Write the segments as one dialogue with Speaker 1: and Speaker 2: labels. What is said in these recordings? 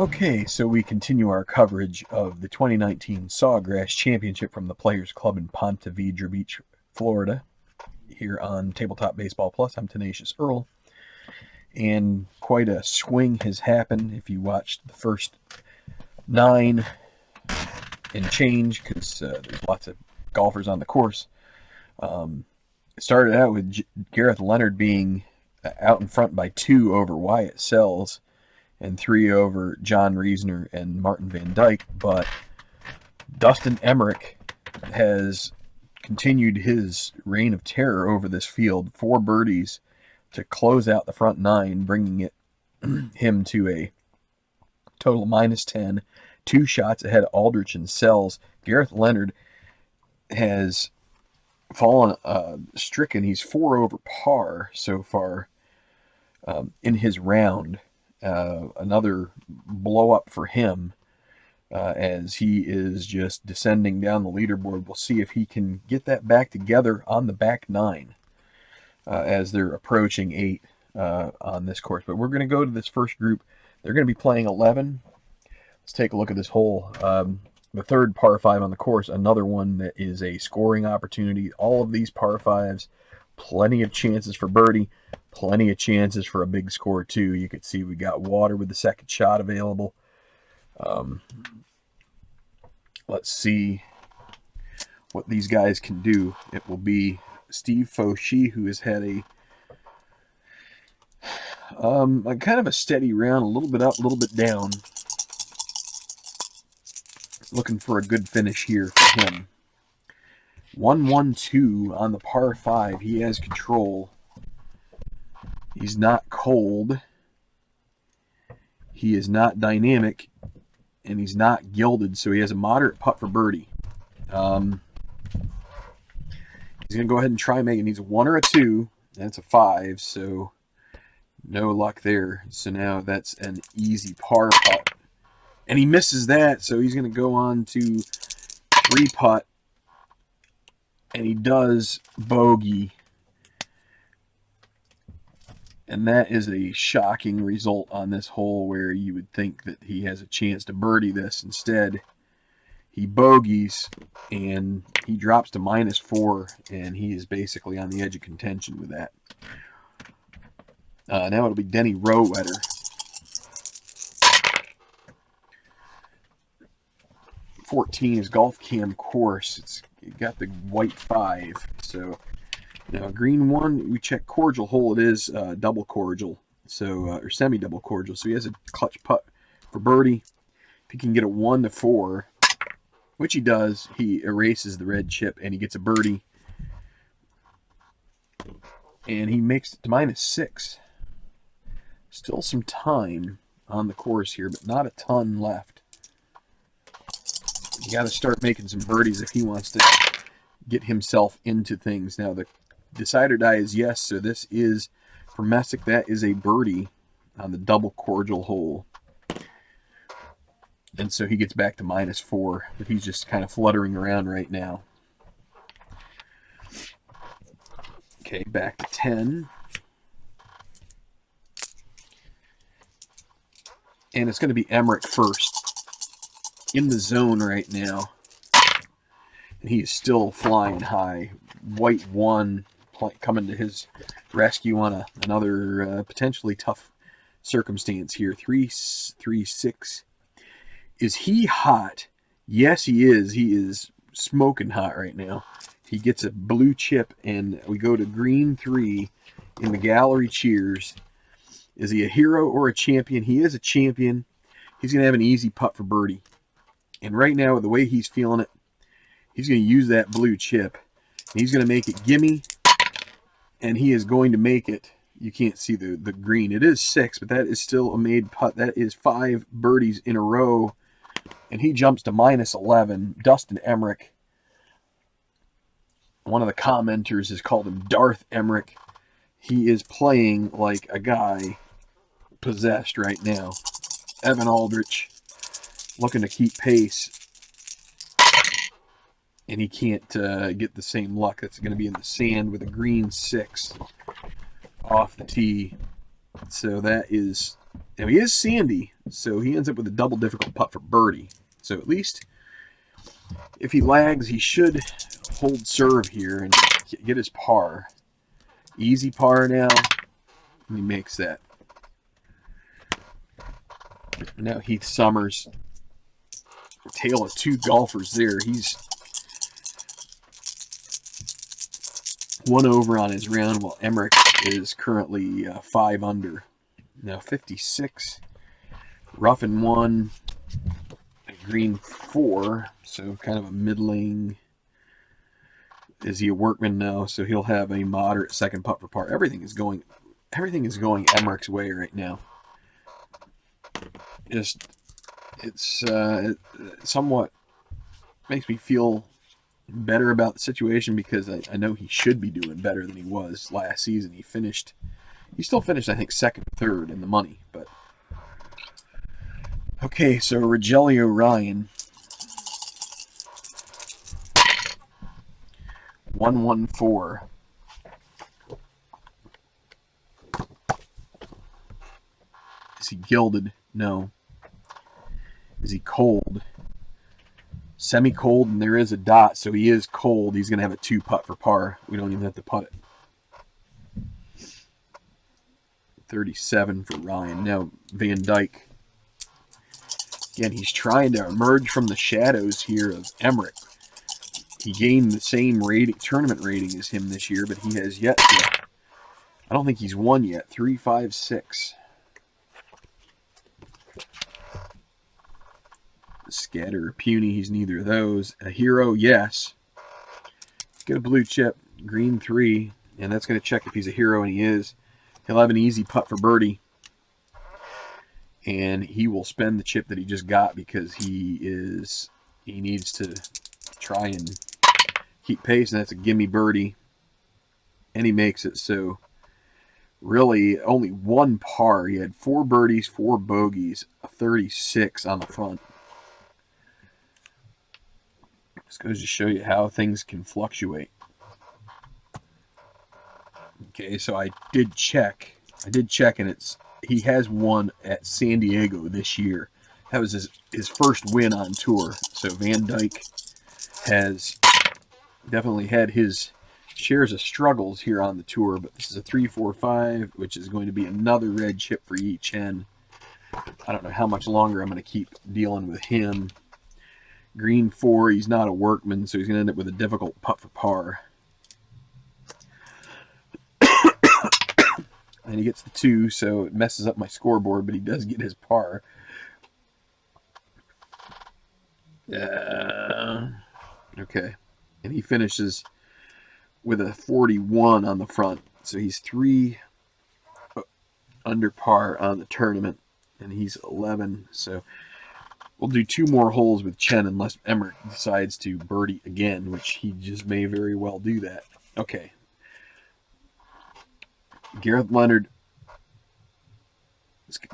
Speaker 1: Okay, so we continue our coverage of the 2019 Sawgrass Championship from the Players Club in Ponte Vedra Beach, Florida, here on Tabletop Baseball Plus. I'm Tenacious Earl, and quite a swing has happened if you watched the first 9 and change, because there's lots of golfers on the course. It started out with Gareth Leonard being out in front by 2 over Wyatt Sells, and 3 over John Reisner and Martin Van Dyke, but Dustin Emmerich has continued his reign of terror over this field. 4 birdies to close out the front 9, bringing him to a total of -10, 2 shots ahead of Aldrich and Sells. Gareth Leonard has fallen stricken. He's 4 over par so far in his round. Another blow up for him as he is just descending down the leaderboard. We'll see if he can get that back together on the back 9 as they're approaching 8 on this course. But we're going to go to this first group. They're going to be playing 11. Let's take a look at this hole. The third par 5 on the course, another one that is a scoring opportunity. All of these par 5s, plenty of chances for birdie. Plenty of chances for a big score, too. You could see we got water with the second shot available. Let's see what these guys can do. It will be Steve Fauci, who has had a kind of a steady round, a little bit up, a little bit down. Looking for a good finish here for him. 1-1-2 on the par 5. He has control. He's not cold. He is not dynamic. And he's not gilded, so he has a moderate putt for birdie. He's going to go ahead and try making. He needs a 1 or a 2. That's a 5, so no luck there. So now that's an easy par putt. And he misses that, so he's going to go on to 3 putt. And he does bogey. And that is a shocking result on this hole, where you would think that he has a chance to birdie this. Instead, he bogeys, and he drops to -4, and he is basically on the edge of contention with that. Now it'll be Denny Rowetter. 14 is Golf Cam course. It's got the white 5, so... Now, green 1, we check cordial hole. It is double cordial, so or semi-double cordial. So he has a clutch putt for birdie. If he can get a 1 to 4, which he does, he erases the red chip and he gets a birdie. And he makes it to -6. Still some time on the course here, but not a ton left. You got to start making some birdies if he wants to get himself into things. Now, the decider die is yes, so this is for Messick. That is a birdie on the double cordial hole. And so he gets back to -4, but he's just kind of fluttering around right now. Okay, back to 10. And it's going to be Emmerich first. In the zone right now. And he is still flying high. White 1 coming to his rescue on another potentially tough circumstance here. 3-6. Is he hot? Yes, he is. He is smoking hot right now. He gets a blue chip, and we go to green 3 in the gallery cheers. Is he a hero or a champion? He is a champion. He's going to have an easy putt for birdie. And right now, with the way he's feeling it, he's going to use that blue chip. And he's going to make it gimme. And he is going to make it. You can't see the green. It is 6, but that is still a made putt. That is 5 birdies in a row. And he jumps to -11. Dustin Emmerich. One of the commenters has called him Darth Emmerich. He is playing like a guy possessed right now. Evan Aldrich looking to keep pace. And he can't get the same luck. That's going to be in the sand with a green 6 off the tee. So that is, now he is sandy. So he ends up with a double difficult putt for birdie. So at least if he lags, he should hold serve here and get his par. Easy par now. And he makes that. Now Heath Summers, tale of two golfers there. He's one over on his round, while Emmerich is currently 5 under. Now 56, rough in 1, green 4, so kind of a middling. Is he a workman? No, so he'll have a moderate second putt for par. Everything is going Emmerich's way right now. Just it somewhat makes me feel better about the situation, because I know he should be doing better than he was last season. He still finished, I think, second, third in the money. But okay, so Rogelio Ryan, 114. Is he gilded? No. Is he cold? Semi-cold, and there is a dot, so he is cold. He's going to have a 2 putt for par. We don't even have to putt it. 37 for Ryan. Now Van Dyke. Again, he's trying to emerge from the shadows here of Emmerich. He gained the same tournament rating as him this year, but he has yet to. I don't think he's won yet. 3, 5, 6. Scatter or puny, he's neither of those. A hero, yes. Get a blue chip, green 3, and that's going to check if he's a hero, and he is. He'll have an easy putt for birdie, and he will spend the chip that he just got, because he needs to try and keep pace, and that's a gimme birdie, and he makes it. So really only 1 par. He had 4 birdies, 4 bogeys, a 36 on the front. This goes to show you how things can fluctuate. Okay, so I did check, and he has won at San Diego this year. That was his first win on tour. So Van Dyke has definitely had his shares of struggles here on the tour, but this is a 3, 4, 5, which is going to be another red chip for Yi Chen. I don't know how much longer I'm going to keep dealing with him. Green 4, he's not a workman, so he's going to end up with a difficult putt for par. And he gets the 2, so it messes up my scoreboard, but he does get his par. Okay. And he finishes with a 41 on the front. So he's 3 under par on the tournament, and he's 11. So we'll do 2 more holes with Chen unless Emmerich decides to birdie again, which he just may very well do that. Okay. Gareth Leonard.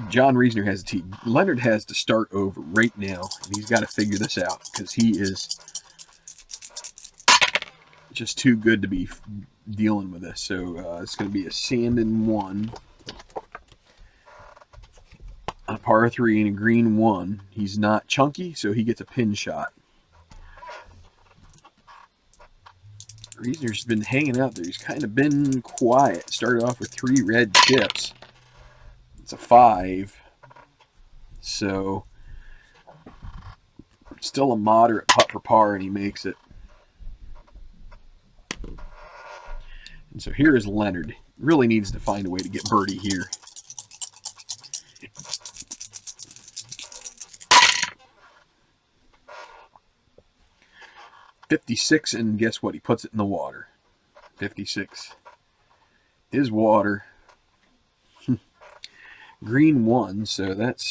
Speaker 1: John Reisner has a tee. Leonard has to start over right now, and he's got to figure this out, because he is just too good to be dealing with this. So it's going to be a sand in 1, a par 3, and a green 1. He's not chunky, so he gets a pin shot. Reisner's been hanging out there. He's kind of been quiet. Started off with 3 red chips. It's a 5. So still a moderate putt for par, and he makes it. And so here is Leonard. Really needs to find a way to get birdie here. .56, and guess what? He puts it in the water. 56 is water. Green 1, so that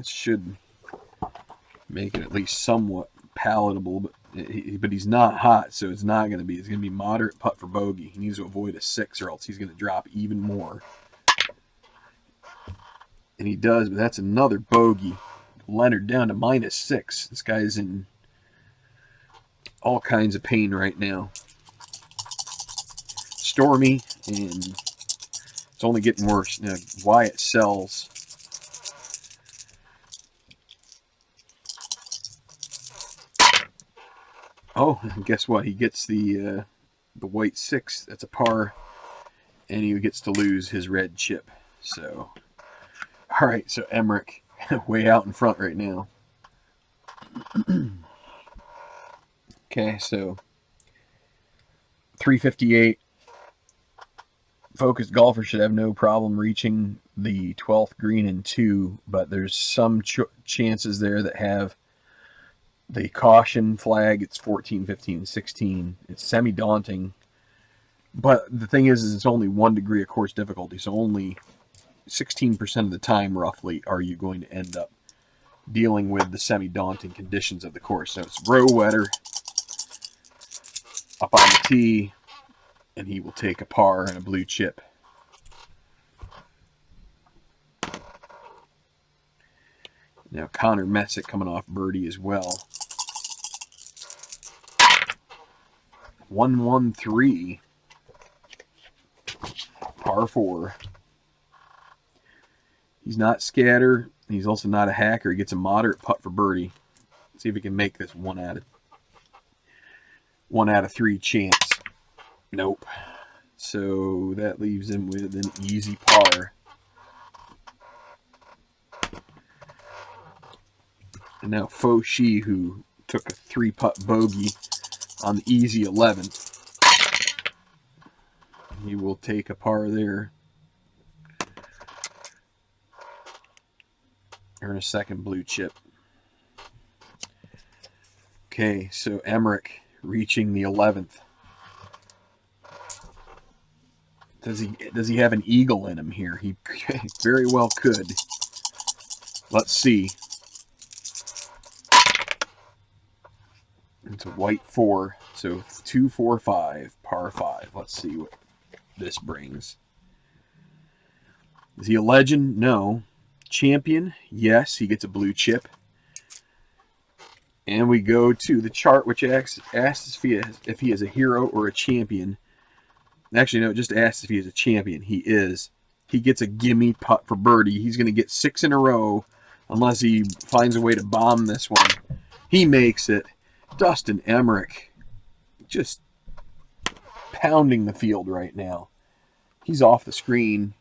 Speaker 1: should make it at least somewhat palatable, but he's not hot, so it's not going to be. It's going to be moderate putt for bogey. He needs to avoid a 6, or else he's going to drop even more. And he does, but that's another bogey. Leonard down to -6. This guy's in all kinds of pain right now. Stormy, and it's only getting worse. Now, Wyatt Sells Oh, and guess what? He gets the white 6. That's a par, and he gets to lose his red chip. So, all right. So Emmerich, way out in front right now. Okay, so 358. Focused golfer should have no problem reaching the 12th green in 2, but there's some chances there that have the caution flag. It's 14, 15, 16. It's semi-daunting. But the thing is it's only 1 degree of course difficulty, so only 16% of the time, roughly, are you going to end up dealing with the semi-daunting conditions of the course. So it's row wetter up on the tee, and he will take a par and a blue chip. Now Connor Messick coming off birdie as well. 113, par 4. He's not scatter. He's also not a hacker. He gets a moderate putt for birdie. Let's see if he can make this 1 out of 3 chance. Nope. So that leaves him with an easy par. And now Foshi, who took a 3-putt bogey on the easy 11th. He will take a par there. Earn a second blue chip. Okay, so Emmerich reaching the 11th. Does he have an eagle in him here? He very well could. Let's see. It's a white 4, so 2, 4, 5, par 5. Let's see what this brings. Is he a legend? No. Champion? Yes, he gets a blue chip. And we go to the chart, which asks if he is a hero or a champion. Actually, no, it just asks if he is a champion. He is. He gets a gimme putt for birdie. He's going to get 6 in a row unless he finds a way to bomb this one. He makes it. Dustin Emmerich just pounding the field right now. He's off the screen.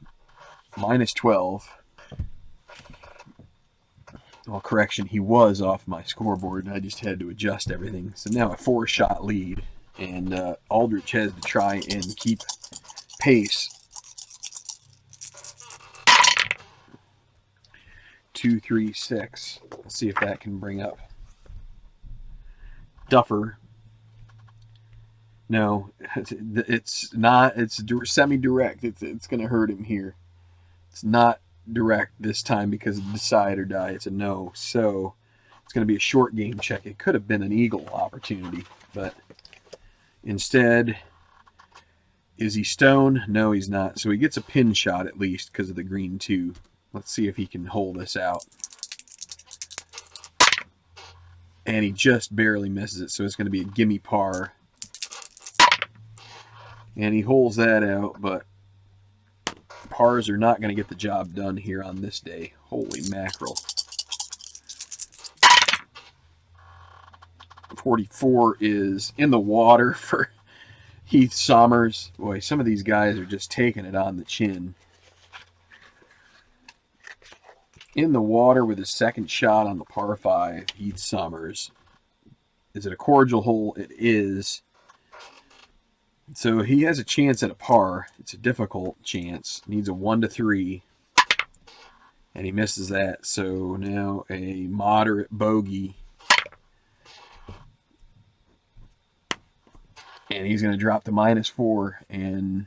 Speaker 1: Minus 12. Well, correction, he was off my scoreboard, and I just had to adjust everything. So now a 4-shot lead, and Aldrich has to try and keep pace. 2, 3, 6. Let's see if that can bring up Duffer. No, it's not. It's semi-direct. It's going to hurt him here. It's not direct this time because of decide or die. It's a no. So it's going to be a short game check. It could have been an eagle opportunity, but instead, is he stone? No, he's not. So he gets a pin shot at least because of the green 2. Let's see if he can hold us out. And he just barely misses it, so it's going to be a gimme par. And he holds that out, but pars are not going to get the job done here on this day. Holy mackerel. 44 is in the water for Heath Sommers. Boy, some of these guys are just taking it on the chin. In the water with his second shot on the par 5, Heath Sommers. Is it a cordial hole? It is. So he has a chance at a par. It's a difficult chance. Needs a 1 to 3. And he misses that. So now a moderate bogey. And he's going to drop to minus 4. And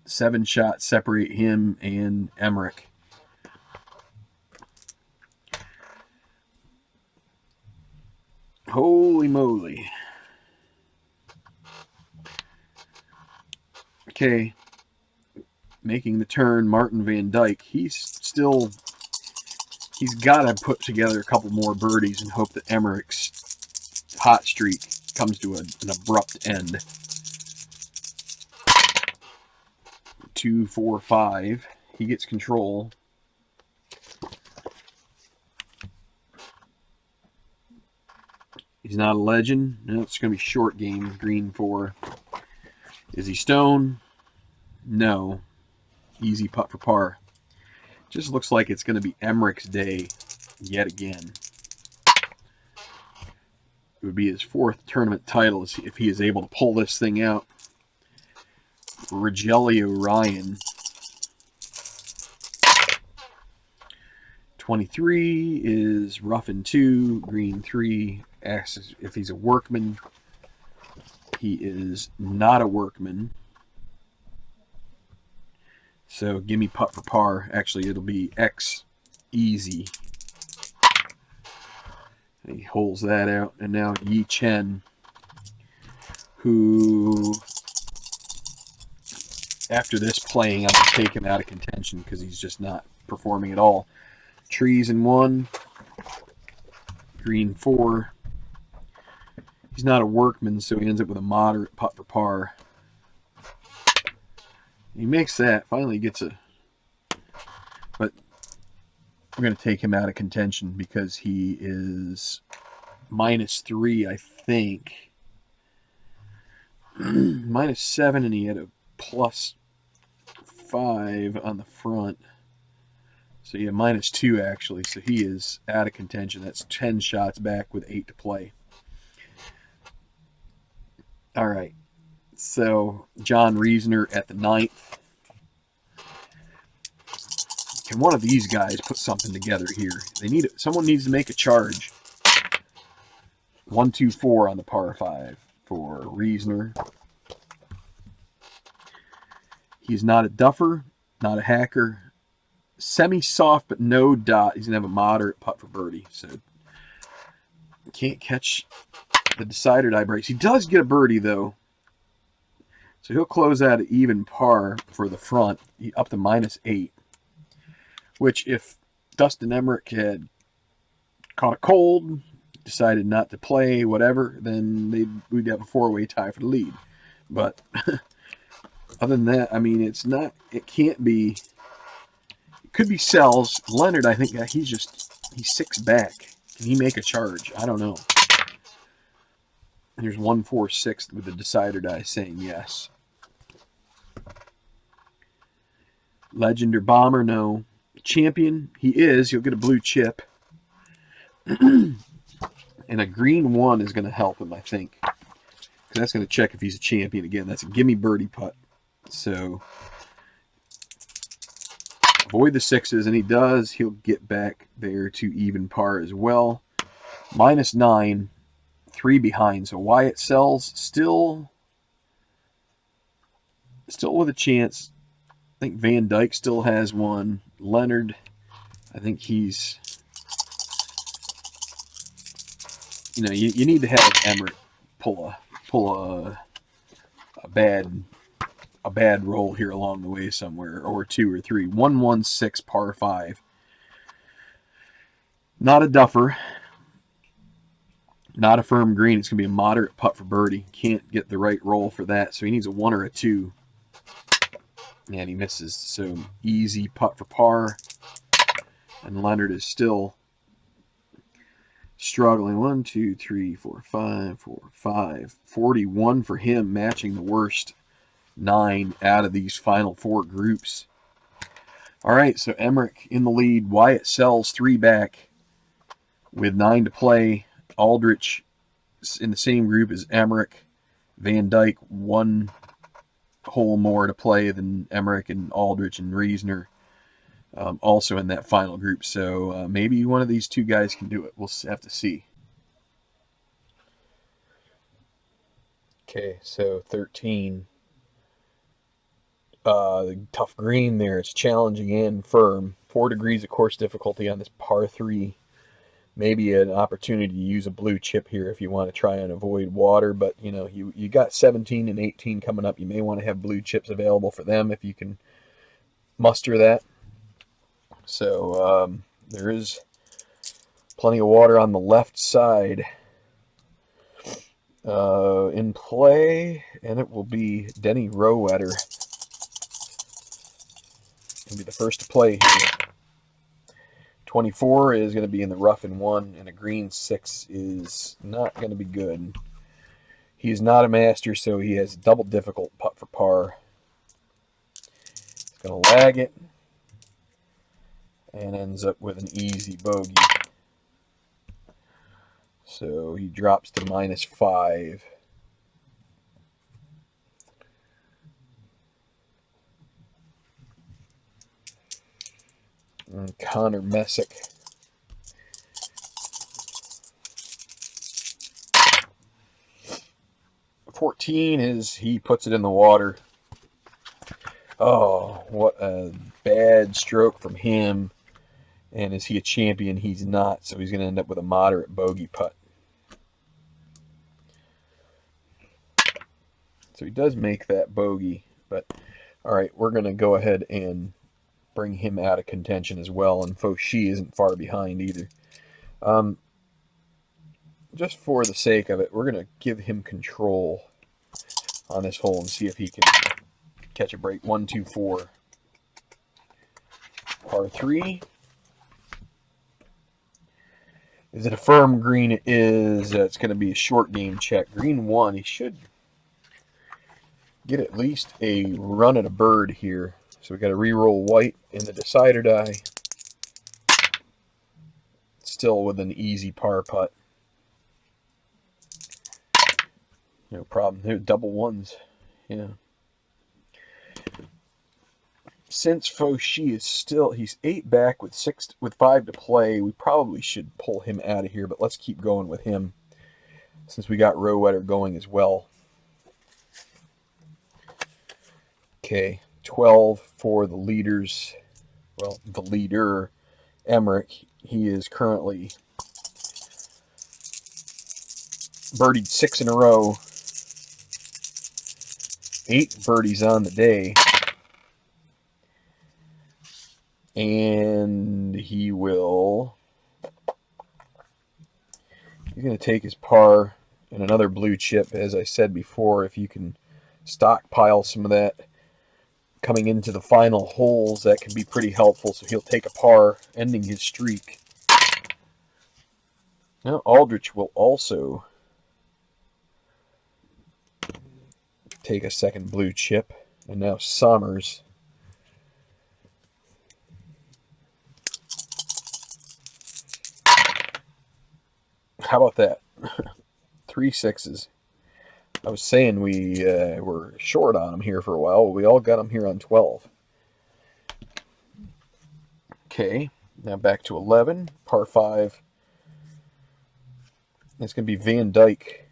Speaker 1: 7 shots separate him and Emmerich. Holy moly. Okay. Making the turn, Martin Van Dyke. He's got to put together a couple more birdies and hope that Emmerich's hot streak comes to an abrupt end. 2, 4, 5. He gets control. He's not a legend. No, it's going to be short game. Green 4. Is he stone? No. Easy putt for par. Just looks like it's going to be Emmerich's day yet again. It would be his 4th tournament title if he is able to pull this thing out. Rogelio Ryan. 23 is rough in 2, green 3. Asks if he's a workman. He is not a workman. So give me putt for par. Actually, it'll be X easy. And he holds that out. And now Yi Chen, who, after this playing, I'm going to take him out of contention because he's just not performing at all. Trees in 1. Green 4. He's not a workman, so he ends up with a moderate putt for par. He makes that. Finally gets a... But we're going to take him out of contention because he is -3, I think. -7, and he had a +5 on the front. So yeah, -2 actually. So he is out of contention. That's 10 shots back with 8 to play. All right. So John Reisner at the 9th. Can one of these guys put something together here? Someone needs to make a charge. 1, 2, 4 on the par 5 for Reisner. He's not a duffer, not a hacker. Semi-soft, but no dot. He's going to have a moderate putt for birdie. So can't catch the decider die breaks. He does get a birdie, though. So he'll close out at even par for the front, up to -8. Which, if Dustin Emmerich had caught a cold, decided not to play, whatever, then we'd have a 4-way tie for the lead. But other than that, I mean, it can't be. It could be Sells. Leonard, I think he's 6 back. Can he make a charge? I don't know. Here's 1, 4, 6 with the decider die saying yes. Legend or bomber? No. Champion? He is. He'll get a blue chip. And a green 1 is going to help him, I think. Because that's going to check if he's a champion again. That's a gimme birdie putt. So avoid the 6s, and he does. He'll get back there to even par as well. -9. 3 behind. So Wyatt Sells still with a chance. I think Van Dyke still has 1. Leonard, I think he's, you need to have Emmerich pull a bad roll here along the way somewhere, or 2 or 3. 1, 1, 6 par 5. Not a duffer. Not a firm green. It's going to be a moderate putt for birdie. Can't get the right roll for that, so he needs a 1 or a 2. And he misses. So easy putt for par. And Leonard is still struggling. 1, 2, 3, 4, 5, 4, 5. 41 for him, matching the worst 9 out of these final 4 groups. All right, so Emmerich in the lead. Wyatt Sells 3 back with 9 to play. Aldrich in the same group as Emmerich. Van Dyke 1 hole more to play than Emmerich and Aldrich and Reisner. Also in that final group. So maybe one of these 2 guys can do it. We'll have to see. Okay, so 13. Tough green there. It's challenging and firm. 4 degrees of course difficulty on this par 3. Maybe an opportunity to use a blue chip here if you want to try and avoid water. But, you got 17 and 18 coming up. You may want to have blue chips available for them if you can muster that. So there is plenty of water on the left side in play. And it will be Denny Rowetter. He'll be the first to play here. 24 is going to be in the rough in 1, and a green 6 is not going to be good. He is not a master, so he has a double difficult putt for par. He's going to lag it and ends up with an easy bogey. So he drops to -5. And Connor Messick. $14 is he puts it in the water. Oh, what a bad stroke from him. And is he a champion? He's not, so he's going to end up with a moderate bogey putt. So he does make that bogey, but all right, we're going to go ahead and bring him out of contention as well, and Fauchy isn't far behind either. Just for the sake of it, we're going to give him control on this hole and see if he can catch a break. 1, 2, 4. Par 3. Is it a firm green? It is. It's going to be a short game check. Green 1, he should get at least a run at a bird here. So we got to re-roll white in the decider die. Still with an easy par putt. No problem. They're double ones. Yeah. Since Fauchy is still, he's 8 back with 5 to play, we probably should pull him out of here, but let's keep going with him since we got Rowetter going as well. Okay, 12 for the leaders. Well, the leader, Emmerich, he is currently birdied 6 in a row. 8 birdies on the day. And he's going to take his par and another blue chip. As I said before, if you can stockpile some of that coming into the final holes, that can be pretty helpful. So he'll take a par, ending his streak. Now Aldrich will also take a second blue chip. And now Sommers. How about that? 3 6s. I was saying we were short on him here for a while. We all got him here on 12. Okay, now back to 11. Par 5. It's going to be Van Dyke.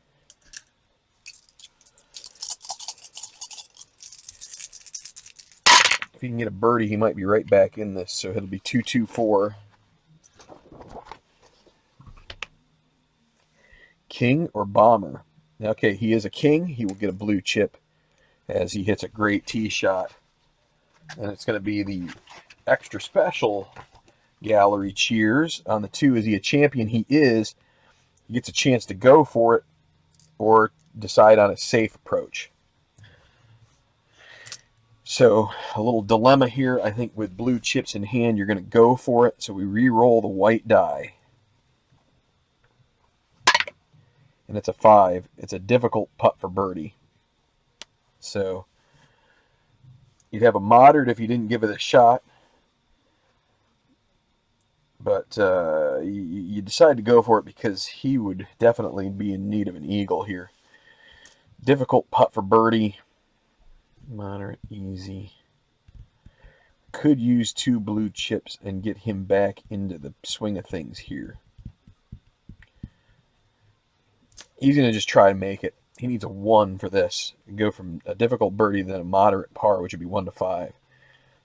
Speaker 1: If he can get a birdie, he might be right back in this. So it'll be 2, 2, 4. King or bomber? Okay, he is a king. He will get a blue chip as he hits a great tee shot. And it's going to be the extra special gallery cheers. On the 2, is he a champion? He is. He gets a chance to go for it or decide on a safe approach. So a little dilemma here. I think with blue chips in hand, you're going to go for it. So we re-roll the white die. And it's a 5. It's a difficult putt for birdie. So you'd have a moderate if you didn't give it a shot. But you decide to go for it because he would definitely be in need of an eagle here. Difficult putt for birdie. Moderate, easy. Could use 2 blue chips and get him back into the swing of things here. He's going to just try to make it. He needs a 1 for this. Go from a difficult birdie then a moderate par, which would be 1 to 5.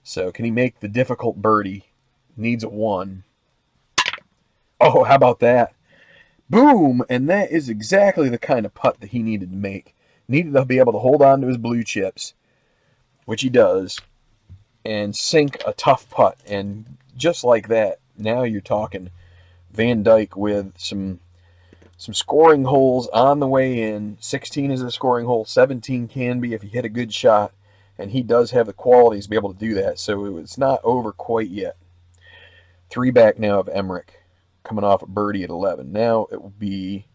Speaker 1: So can he make the difficult birdie? Needs a 1. Oh, how about that? Boom! And that is exactly the kind of putt that he needed to make. Needed to be able to hold on to his blue chips, which he does, and sink a tough putt. And just like that, now you're talking Van Dyke with some scoring holes on the way in. 16 is a scoring hole. 17 can be if you hit a good shot. And he does have the qualities to be able to do that. So it's not over quite yet. Three back now of Emmerich, coming off a birdie at 11. Now it will be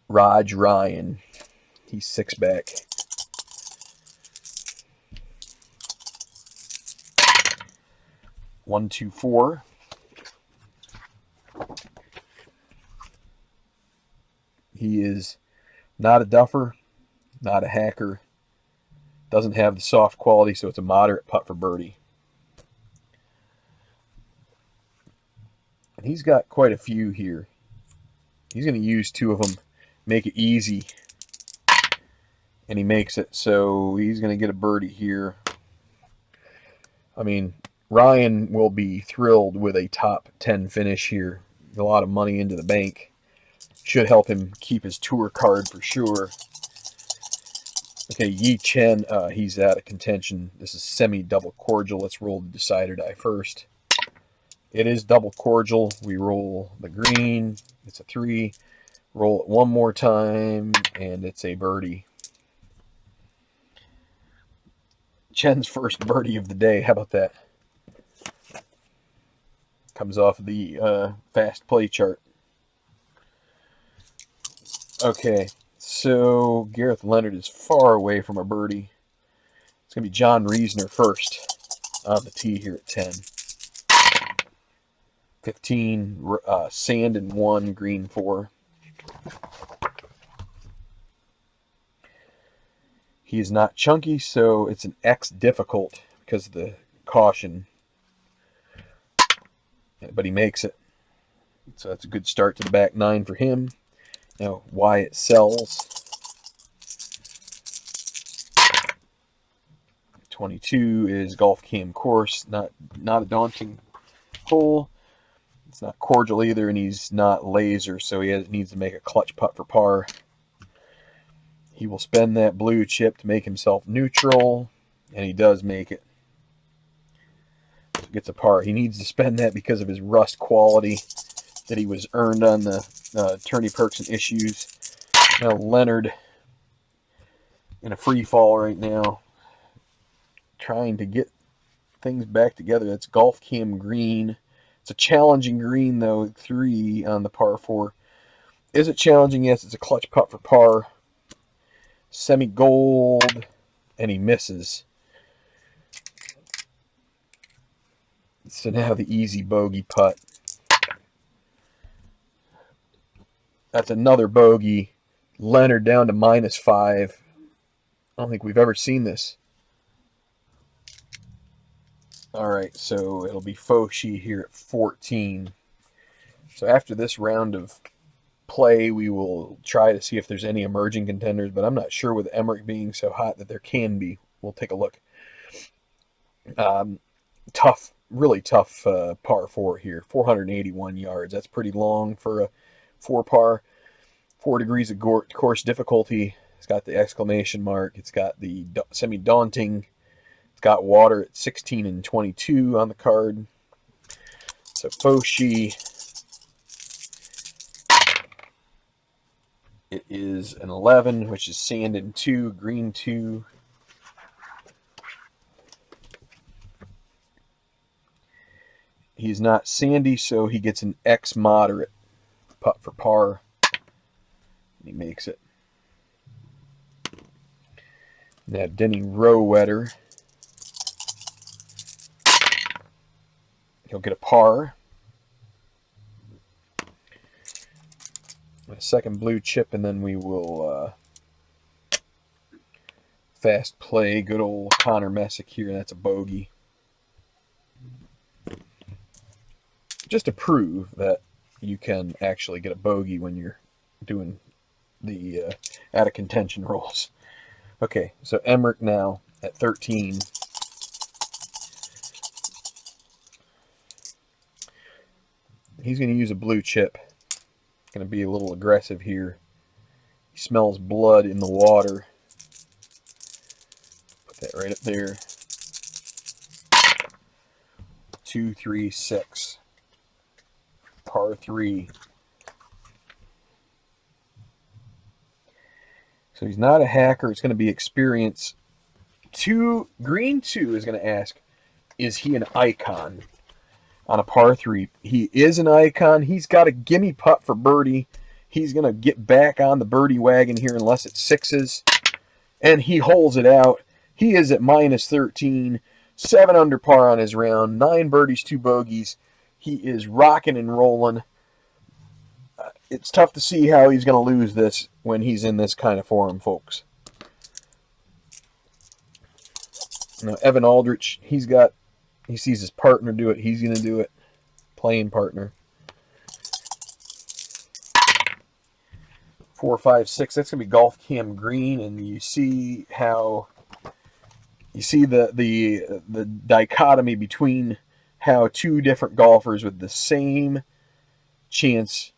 Speaker 1: Ryan. He's 6 back. One, two, four. He is not a duffer, not a hacker. Doesn't have the soft quality, so it's a moderate putt for birdie. And he's got quite a few here. He's going to use 2 of them, make it easy. And he makes it, so he's going to get a birdie here. I mean, Ryan will be thrilled with a top 10 finish here. A lot of money into the bank. Should help him keep his tour card for sure. Okay, Yi Chen, he's out of contention. This is semi-double cordial. Let's roll the decider die first. It is double cordial. We roll the green. It's a 3. Roll it one more time, and it's a birdie. Chen's first birdie of the day. How about that? Comes off the fast play chart. Okay, so Gareth Leonard is far away from a birdie. It's going to be John Reisner first on the tee here at 10. 15, sand and 1, green 4. He is not chunky, so it's an X difficult because of the caution. But he makes it. So that's a good start to the back 9 for him. Now, Wyatt Sells. 22 is Golf Cam Course. Not a daunting hole. It's not cordial either, and he's not laser, so he needs to make a clutch putt for par. He will spend that blue chip to make himself neutral, and he does make it. Gets a par. He needs to spend that because of his rust quality that he was earned on the Turney Perksen issues. Now Leonard in a free fall right now, trying to get things back together. That's Golf Cam green. It's a challenging green though, 3 on the par 4. Is it challenging? Yes, it's a clutch putt for par. Semi-gold, and he misses. So now the easy bogey putt. That's another bogey. Leonard down to -5. I don't think we've ever seen this. Alright, so it'll be Foshi here at 14. So after this round of play, we will try to see if there's any emerging contenders, but I'm not sure with Emmerich being so hot that there can be. We'll take a look. Tough, really tough par 4 here. 481 yards. That's pretty long for a 4 par. 4 degrees of course difficulty. It's got the exclamation mark. It's got the semi-daunting. It's got water at 16 and 22 on the card. So Foshi, it is an 11, which is sand and 2, green 2. He's not sandy, so he gets an X moderate putt for par. He makes it. Now Denny Rowetter, he'll get a par. A second blue chip, and then we will fast play good old Connor Messick here. That's a bogey. Just to prove that you can actually get a bogey when you're doing the out of contention rolls. Okay, so Emmerich now at 13. He's going to use a blue chip. Going to be a little aggressive here. He smells blood in the water. Put that right up there. 2, 3, 6. Par 3. So he's not a hacker. It's going to be experience. Green 2 is going to ask is he an icon on a par 3? He is an icon. He's got a gimme putt for birdie. He's going to get back on the birdie wagon here unless it's sixes. And he holds it out. He is at minus 13. 7 under par on his round. 9 birdies, 2 bogeys. He is rocking and rolling. It's tough to see how he's going to lose this when he's in this kind of form, folks. Now, Evan Aldrich, he sees his partner do it. He's going to do it. Playing partner. 4, 5, 6. That's going to be golf cam green, and you see how the dichotomy between how two different golfers with the same chance,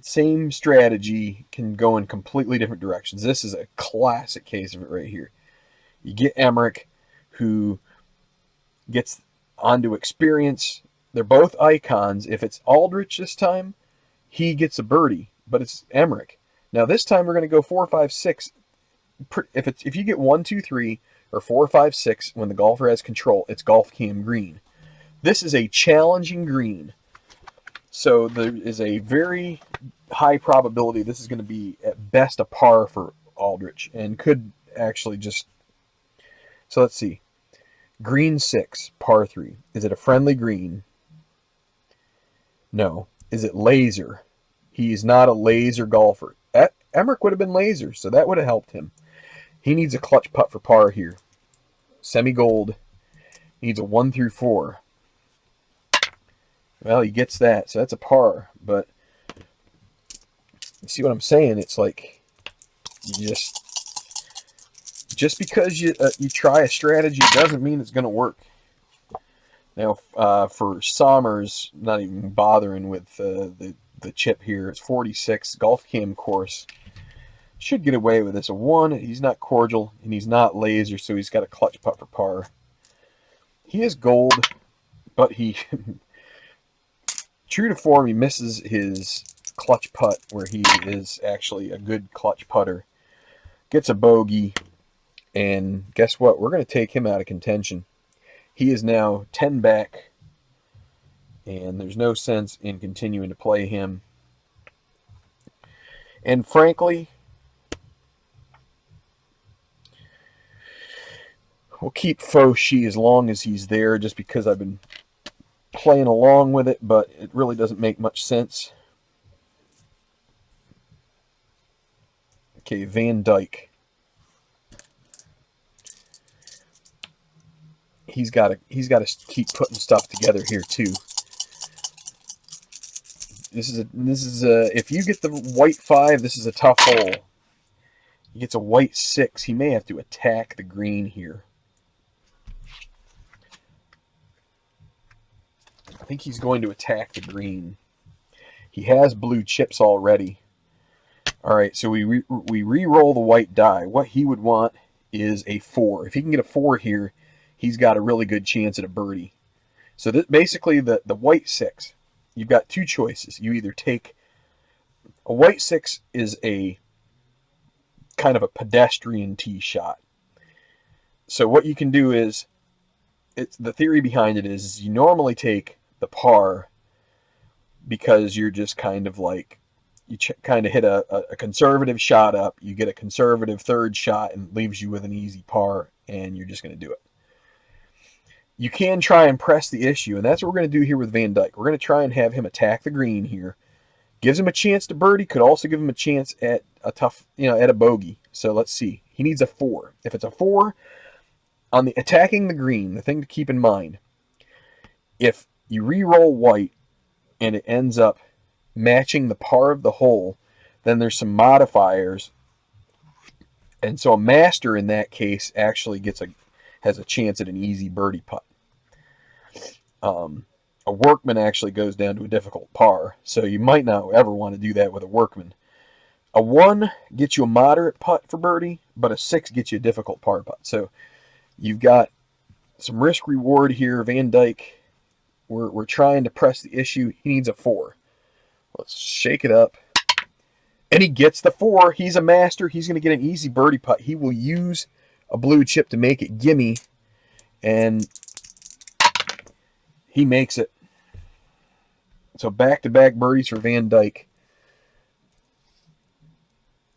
Speaker 1: same strategy, can go in completely different directions. This is a classic case of it right here. You get Emmerich, who gets onto experience. They're both icons. If it's Aldrich this time, he gets a birdie, but it's Emmerich. Now this time we're going to go 4, 5, 6. If you get 1, 2, 3, or 4, 5, 6 when the golfer has control, it's golf cam green. This is a challenging green, so there is a very high probability this is going to be at best a par for Aldrich, and could actually just. So let's see. Green 6, par 3. Is it a friendly green? No. Is it laser? He is not a laser golfer. Emmerich would have been laser, so that would have helped him. He needs a clutch putt for par here. Semi-gold. Needs a 1 through 4. Well, he gets that, so that's a par. But you see what I'm saying? It's like you just because you try a strategy doesn't mean it's going to work. Now, for Sommers, not even bothering with the chip here, it's 46, golf cam course. Should get away with this. A 1, he's not cordial, and he's not laser, so he's got a clutch putt for par. He is gold, but he, true to form, he misses his clutch putt, where he is actually a good clutch putter. Gets a bogey, and guess what? We're going to take him out of contention. He is now 10 back, and there's no sense in continuing to play him. And frankly, we'll keep Fauci as long as he's there, just because I've been playing along with it, but it really doesn't make much sense. Okay, Van Dyke. He's got to keep putting stuff together here too. This is a if you get the white 5, this is a tough hole. He gets a white 6. He may have to attack the green here. I think he's going to attack the green. He has blue chips already. All right, so we re-roll the white die. What he would want is a 4. If he can get a 4 here, he's got a really good chance at a birdie. So basically the white 6, you've got two choices. You either take a white 6 is a kind of a pedestrian tee shot. So what you can do is, the theory behind it is you normally take the par because you're just kind of like, you kind of hit a conservative shot up, you get a conservative third shot, and it leaves you with an easy par, and you're just going to do it. You can try and press the issue, and that's what we're going to do here with Van Dyke. We're going to try and have him attack the green here. Gives him a chance to birdie, could also give him a chance at a tough, at a bogey. So let's see. He needs a 4. If it's a 4, on the attacking the green, the thing to keep in mind, if you re-roll white and it ends up matching the par of the hole, then there's some modifiers. And so a master in that case actually has a chance at an easy birdie putt. A workman actually goes down to a difficult par, so you might not ever want to do that with a workman. A 1 gets you a moderate putt for birdie, but a 6 gets you a difficult par putt. So you've got some risk reward here. Van Dyke, we're trying to press the issue. He needs a 4. Let's shake it up. And he gets the 4. He's a master. He's going to get an easy birdie putt. He will use a blue chip to make it gimme. And He makes it. So back-to-back birdies for Van Dyke.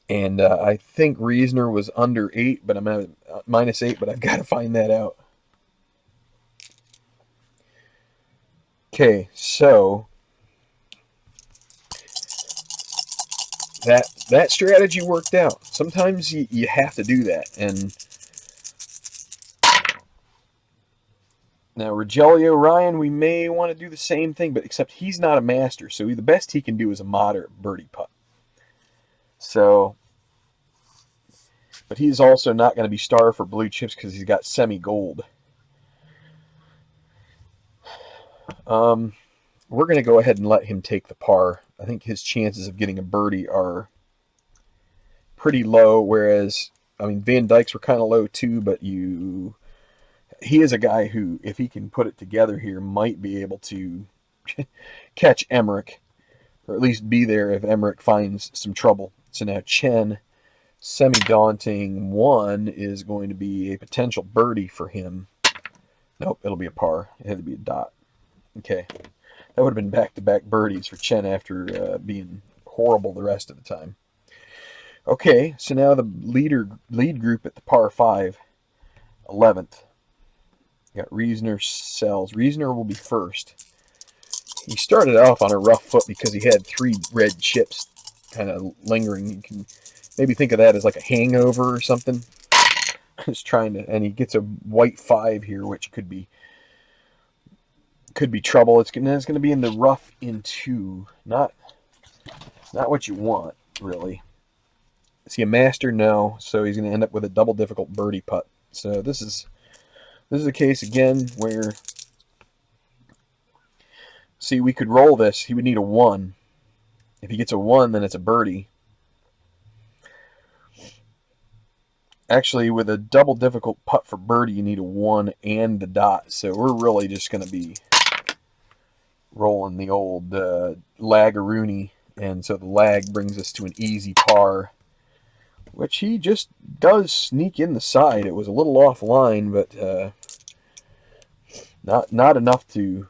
Speaker 1: And I think Reisner was under 8, but I'm at -8, but I've got to find that out. Okay, so that strategy worked out. Sometimes you have to do that. And now Rogelio Ryan, we may want to do the same thing, but except he's not a master, so the best he can do is a moderate birdie putt. So, but he's also not going to be star for blue chips because he's got semi-gold. We're going to go ahead and let him take the par. I think his chances of getting a birdie are pretty low, whereas, I mean, Van Dyke's were kind of low too, but he is a guy who, if he can put it together here, might be able to catch Emmerich, or at least be there if Emmerich finds some trouble. So now Chen, semi-daunting 1 is going to be a potential birdie for him. Nope, it'll be a par. It had to be a dot. Okay. That would have been back-to-back birdies for Chen after being horrible the rest of the time. Okay, so now the lead group at the par 5, 11th. You got Reisner, Sells. Reisner will be first. He started off on a rough foot because he had 3 red chips kind of lingering. You can maybe think of that as like a hangover or something. Just trying to, and he gets a white 5 here, which could be trouble. It's going to be in the rough in 2. Not what you want, really. Is he a master? No. So he's going to end up with a double difficult birdie putt. So this is a case again where, see, we could roll this. He would need a 1. If he gets a 1, then it's a birdie. Actually, with a double difficult putt for birdie, you need a 1 and the dot. So we're really just going to be rolling the old Laggaroonie. And so the lag brings us to an easy par, which he just does sneak in the side. It was a little offline, but not enough to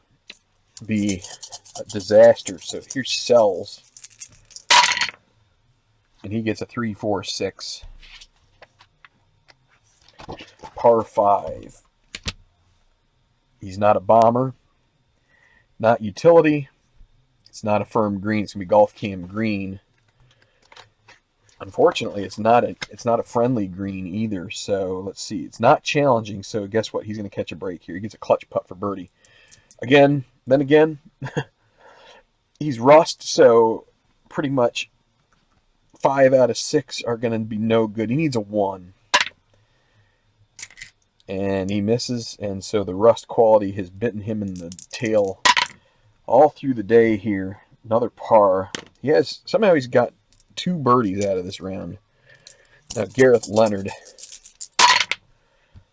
Speaker 1: be a disaster. So here's Sells, and he gets a 3, 4, 6. Par 5. He's not a bomber, not utility. It's not a firm green. It's gonna be golf cam green. Unfortunately, it's not a friendly green either. So let's see. It's not challenging. So guess what? He's gonna catch a break here. He gets a clutch putt for birdie. Again, he's rust. So pretty much 5 out of 6 are gonna be no good. He needs a 1. And he misses, and so the rust quality has bitten him in the tail all through the day here. Another par. Somehow he's got 2 birdies out of this round. Now Gareth Leonard,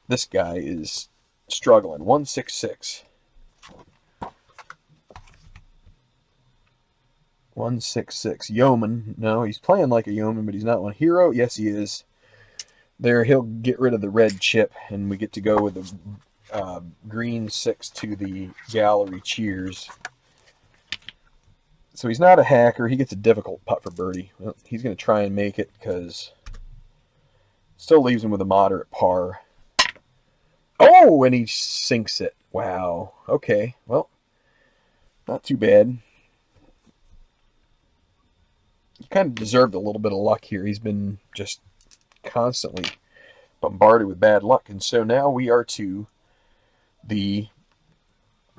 Speaker 1: this guy is struggling. 166. 166. Yeoman. No, he's playing like a yeoman, but he's not one. Hero. Yes, he is. There, he'll get rid of the red chip, and we get to go with the green 6 to the gallery cheers. So he's not a hacker. He gets a difficult putt for birdie. Well, he's going to try and make it because still leaves him with a moderate par. Oh, and he sinks it. Wow. Okay, well, not too bad. He kind of deserved a little bit of luck here. He's been just constantly bombarded with bad luck. And so now we are to the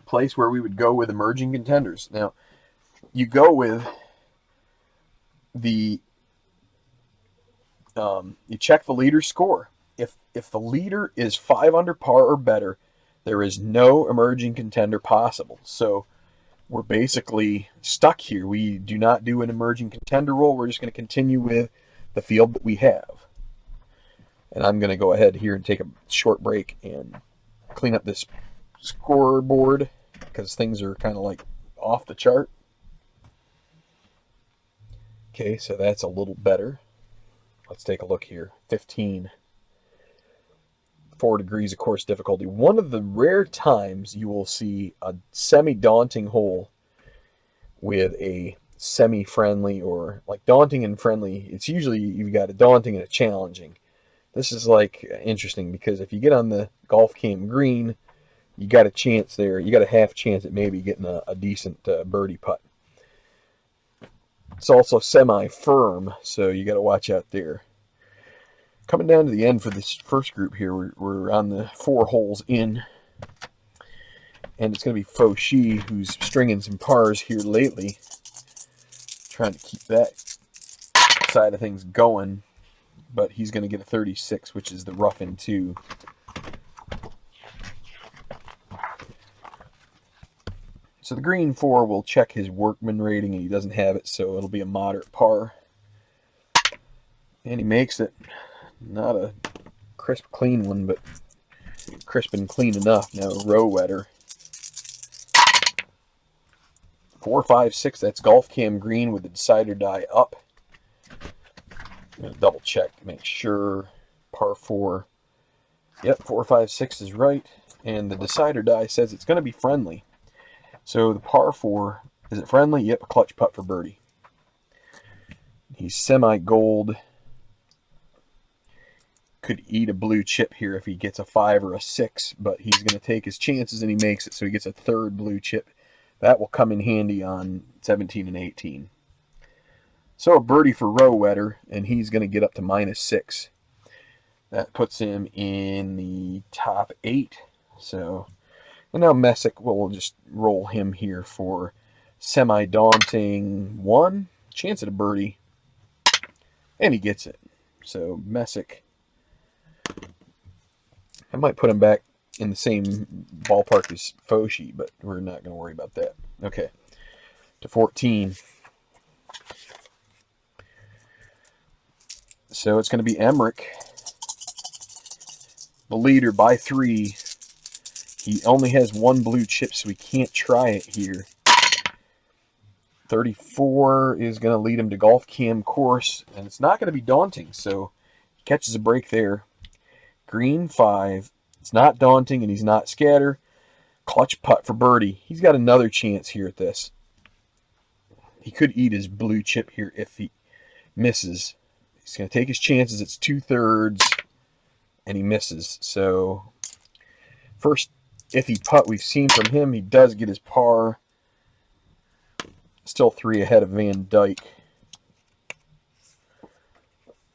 Speaker 1: place where we would go with emerging contenders. Now, you go with you check the leader's score. If the leader is 5 under par or better, there is no emerging contender possible. So we're basically stuck here. We do not do an emerging contender roll. We're just going to continue with the field that we have. And I'm going to go ahead here and take a short break and clean up this scoreboard because things are kind of like off the chart. Okay, so that's a little better. Let's take a look here. 15. 4 degrees of course difficulty. One of the rare times you will see a semi-daunting hole with a semi-friendly, or like daunting and friendly. It's usually you've got a daunting and a challenging. This is like interesting because if you get on the golf cam green, you got a chance there. You got a half chance at maybe getting a decent birdie putt. It's also semi-firm, so you got to watch out there. Coming down to the end for this first group here, we're on the 4 holes in. And it's going to be Fauchi, who's stringing some pars here lately. Trying to keep that side of things going. But he's going to get a 36, which is the rough in 2. So the green 4 will check his workman rating, and he doesn't have it, so it'll be a moderate par. And he makes it. Not a crisp, clean one, but crisp and clean enough. Now a row wetter. 4, 5, 6. That's golf cam green with the decider die up. I'm going to double check to make sure. Par 4. Yep, 4, 5, 6 is right. And the decider die says it's going to be friendly. So the par 4, is it friendly? Yep, a clutch putt for birdie. He's semi-gold. Could eat a blue chip here if he gets a 5 or a 6, but he's going to take his chances and he makes it, so he gets a 3rd blue chip. That will come in handy on 17 and 18. So a birdie for row wetter, and he's going to get up to -6. That puts him in the top 8. So, and now Messick, we'll just roll him here for semi-daunting 1. Chance at a birdie. And he gets it. So Messick, I might put him back in the same ballpark as Fauchi, but we're not going to worry about that. Okay, to 14. So it's going to be Emmerich, the leader by 3. He only has 1 blue chip, so he can't try it here. 34 is going to lead him to golf cam course, and it's not going to be daunting, so he catches a break there. Green 5. It's not daunting, and he's not scatter. Clutch putt for birdie. He's got another chance here at this. He could eat his blue chip here if he misses. He's going to take his chances. It's 2/3, and he misses. So, first iffy putt we've seen from him. He does get his par. Still 3 ahead of Van Dyke.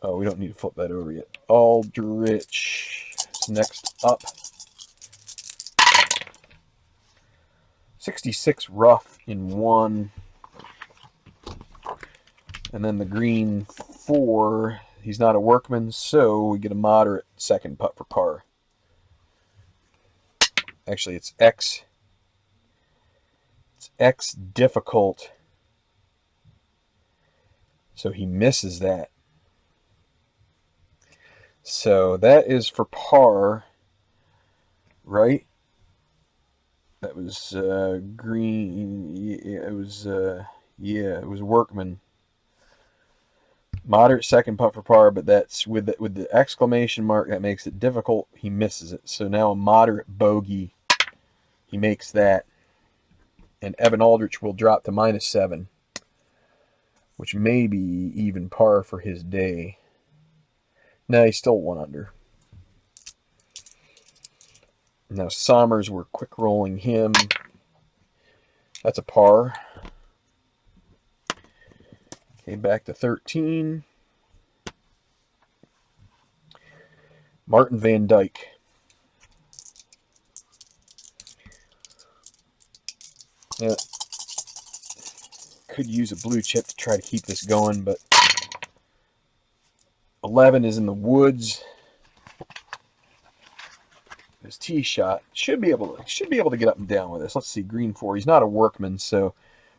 Speaker 1: Oh, we don't need to flip that over yet. Aldrich is next up. 66 rough in 1. And then the green 4, he's not a workman, so we get a moderate 2nd putt for par. Actually, it's X. It's X difficult. So he misses that. So that is for par, right? That was green. It was workman. Moderate 2nd putt for par, but that's with the exclamation mark that makes it difficult. He misses it. So now a moderate bogey. He makes that, and Evan Aldrich will drop to -7, which may be even par for his day. No, he's still 1 under. Now Sommers, we're quick rolling him. That's a par. Okay, back to 13. Martin Van Dyke. Yeah, could use a blue chip to try to keep this going, but 11 is in the woods. His tee shot should be able to get up and down with this. Let's see, green 4. He's not a workman, so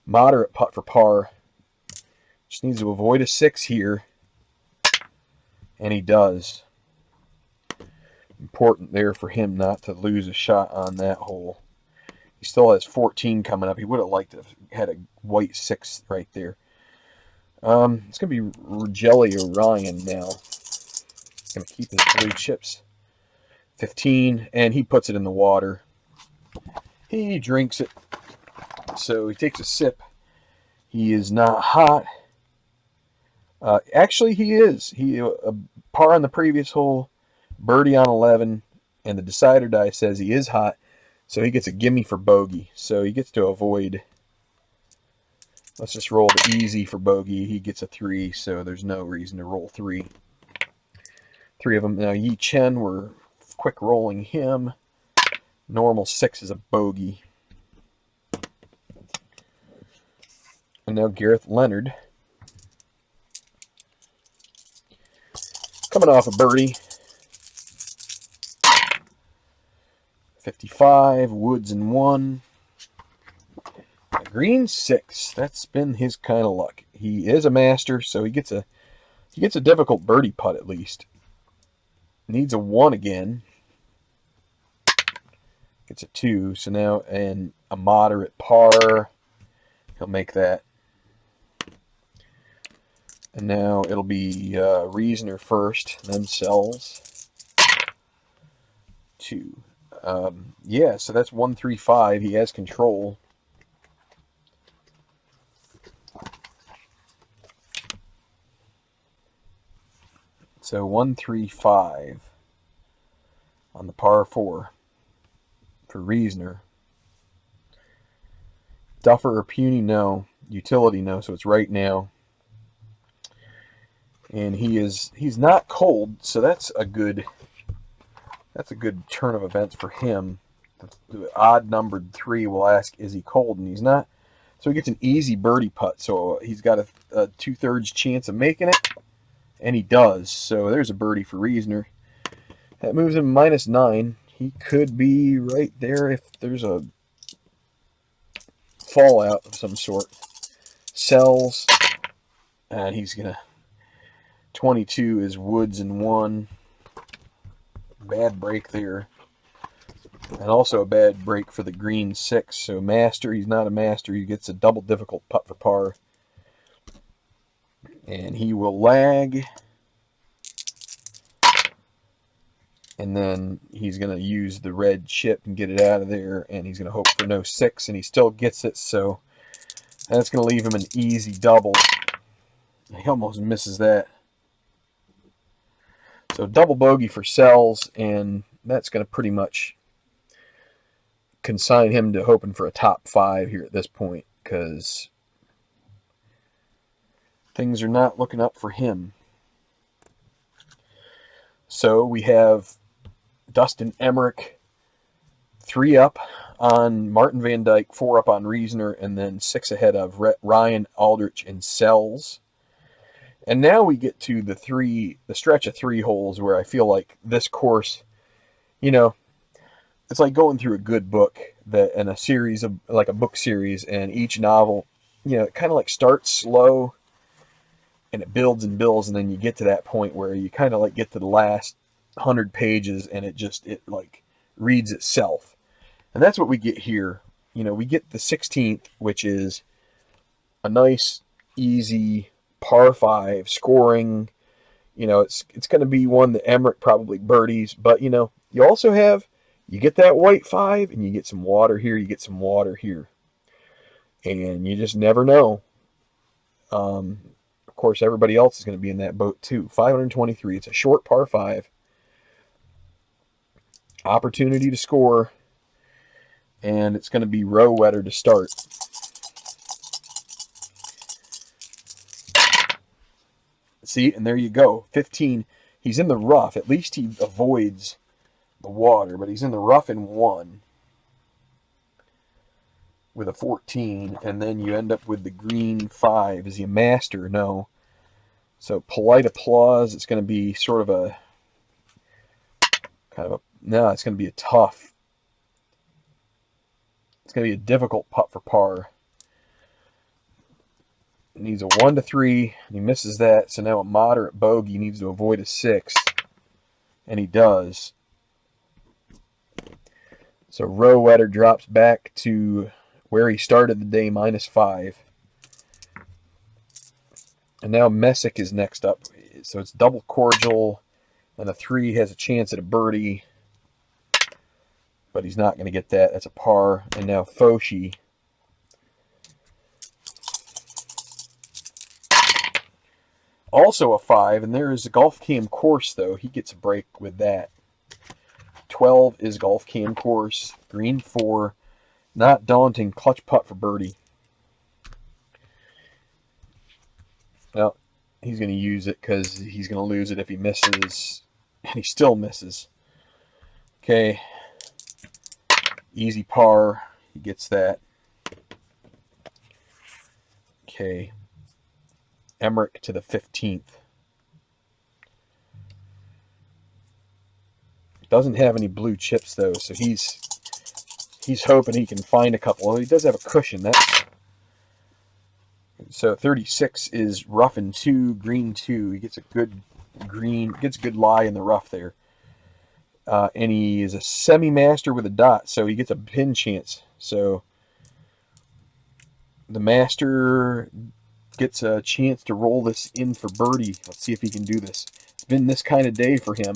Speaker 1: moderate putt for par. Just needs to avoid a 6 here, and he does. Important there for him not to lose a shot on that hole. He still has 14 coming up. He would have liked to have had a white 6 right there. It's going to be Jelly Orion now. Going to keep his blue chips. 15, and he puts it in the water. He drinks it. So he takes a sip. He is not hot. Actually, he is. He par on the previous hole, birdie on 11, and the decider die says he is hot. So he gets a gimme for bogey. So he gets to avoid. Let's just roll the easy for bogey. He gets a 3, so there's no reason to roll 3. 3 of them. Now Yi Chen, we're quick rolling him. Normal 6 is a bogey. And now Gareth Leonard, coming off a birdie. 55, woods in 1. Green 6. That's been his kind of luck. He is a master, so he gets a difficult birdie putt at least. Needs a 1 again. Gets a 2. So now, and a moderate par. He'll make that. And now it'll be Reasoner first, then Sells. 2. Yeah, so that's 135. He has control. So 135 on the par 4 for Reasoner. Duffer or Puny, no. Utility, no. So it's right now. And he's not cold, so that's a good turn of events for him. The odd numbered 3 will ask, is he cold? And he's not. So he gets an easy birdie putt. So he's got a 2/3 chance of making it. And he does. So there's a birdie for Reasoner. That moves him -9. He could be right there if there's a fallout of some sort. Sells. And he's going to... 22 is woods in 1. Bad break there. And also a bad break for the green 6. So master, he's not a master. He gets a double difficult putt for par. And he will lag. And then he's going to use the red chip and get it out of there. And he's going to hope for no 6. And he still gets it. So that's going to leave him an easy double. He almost misses that. So double bogey for Sells. And that's going to pretty much consign him to hoping for a top 5 here at this point. Because things are not looking up for him. So we have Dustin Emmerich 3 up on Martin Van Dyke, 4 up on Reasoner, and then 6 ahead of Ryan Aldrich and Sells. And now we get to the stretch of 3 holes where I feel like this course, you know, it's like going through a good book and a series of, like a book series, and each novel, you know, it kind of like starts slow and it builds and builds, and then you get to that point where you kind of like get to the last 100 pages and it like reads itself. And that's what we get here. You know, we get the 16th, which is a nice, easy par 5 scoring. You know, it's going to be one that Emmerich probably birdies, but you know, you get that white 5 and you get some water here, you get some water here. And you just never know. Of course, everybody else is going to be in that boat too. 523. It's a short par 5. Opportunity to score. And it's going to be row wetter to start. See, and there you go. 15. He's in the rough. At least he avoids the water, but he's in the rough in 1 with a 14, and then you end up with the green 5. Is he a master? No. So polite applause. It's going to be sort of a it's going to be a tough. It's going to be a difficult putt for par. He needs a 1 to 3. He misses that, so now a moderate bogey. He needs to avoid a 6, and he does. So row wetter drops back to where he started the day, -5. And now Messick is next up. So it's double cordial, and a 3 has a chance at a birdie. but he's not going to get that. That's a par. And now Foshi. Also a 5, and there is a Golf Cam course, though. He gets a break with that. 12 is Golf Cam course. Green 4. Not daunting. Clutch putt for birdie. Well, he's going to use it because he's going to lose it if he misses. And he still misses. Okay. Easy par. He gets that. Okay. Emmerich to the 15th. Doesn't have any blue chips, though, so he's hoping he can find a couple. Well, he does have a cushion. So 36 is rough and 2, green 2. He gets a good green, gets a good lie in the rough there. And he is a semi-master with a dot, so he gets a pin chance. So the master gets a chance to roll this in for birdie. Let's see if he can do this. It's been this kind of day for him.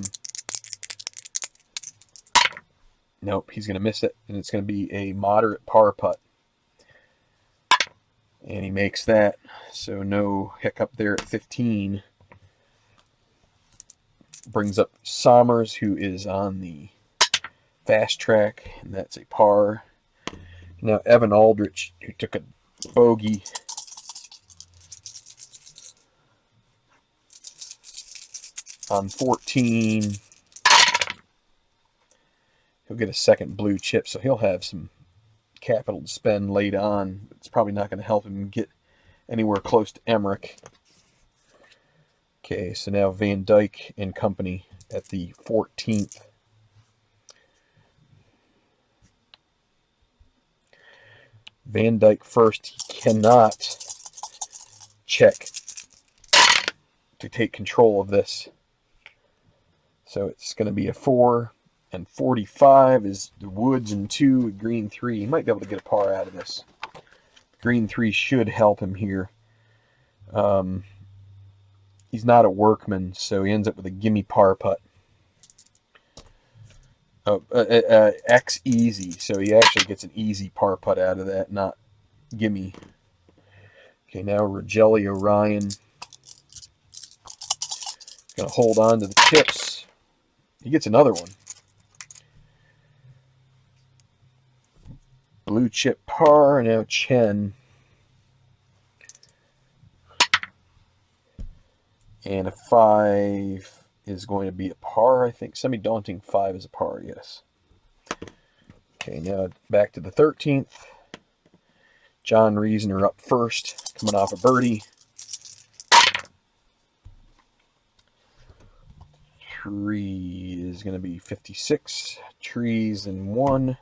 Speaker 1: Nope, he's going to miss it, and it's going to be a moderate par putt. And he makes that, so no hiccup there at 15. Brings up Sommers, who is on the fast track, and that's a par. Now Evan Aldrich, who took a bogey. On 14. He'll get a second blue chip, so he'll have some capital to spend late on. It's probably not going to help him get anywhere close to Emmerich. Okay, so now Van Dyke and company at the 14th. Van Dyke first. He cannot check to take control of this. So it's going to be a 4. And 45 is the woods and 2, green 3. He might be able to get a par out of this. Green 3 should help him here. He's not a workman, so he ends up with a gimme par putt. Oh, X easy, so he actually gets an easy par putt out of that, not gimme. Okay, now Rogelio Ryan. Going to hold on to the chips. He gets another one. Blue chip par, now Chen. And a 5 is going to be a par, I think. Semi-daunting 5 is a par, yes. Okay, now back to the 13th. John Reasoner up first, coming off a birdie. Tree is going to be 56. Trees and 1.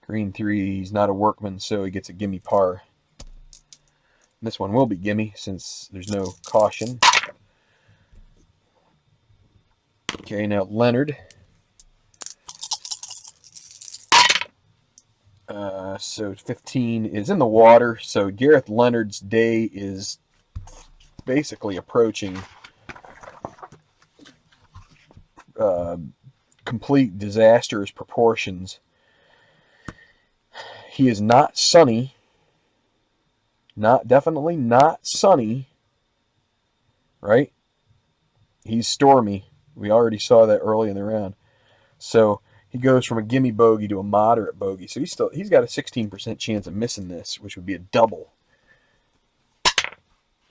Speaker 1: Green 3, he's not a workman, so he gets a gimme par. This one will be gimme since there's no caution. Okay, now Leonard. So 15 is in the water, so Gareth Leonard's day is basically approaching complete disastrous proportions. He is not sunny. Definitely not sunny. Right? He's stormy. We already saw that early in the round. So he goes from a gimme bogey to a moderate bogey. So he's got a 16% chance of missing this, which would be a double.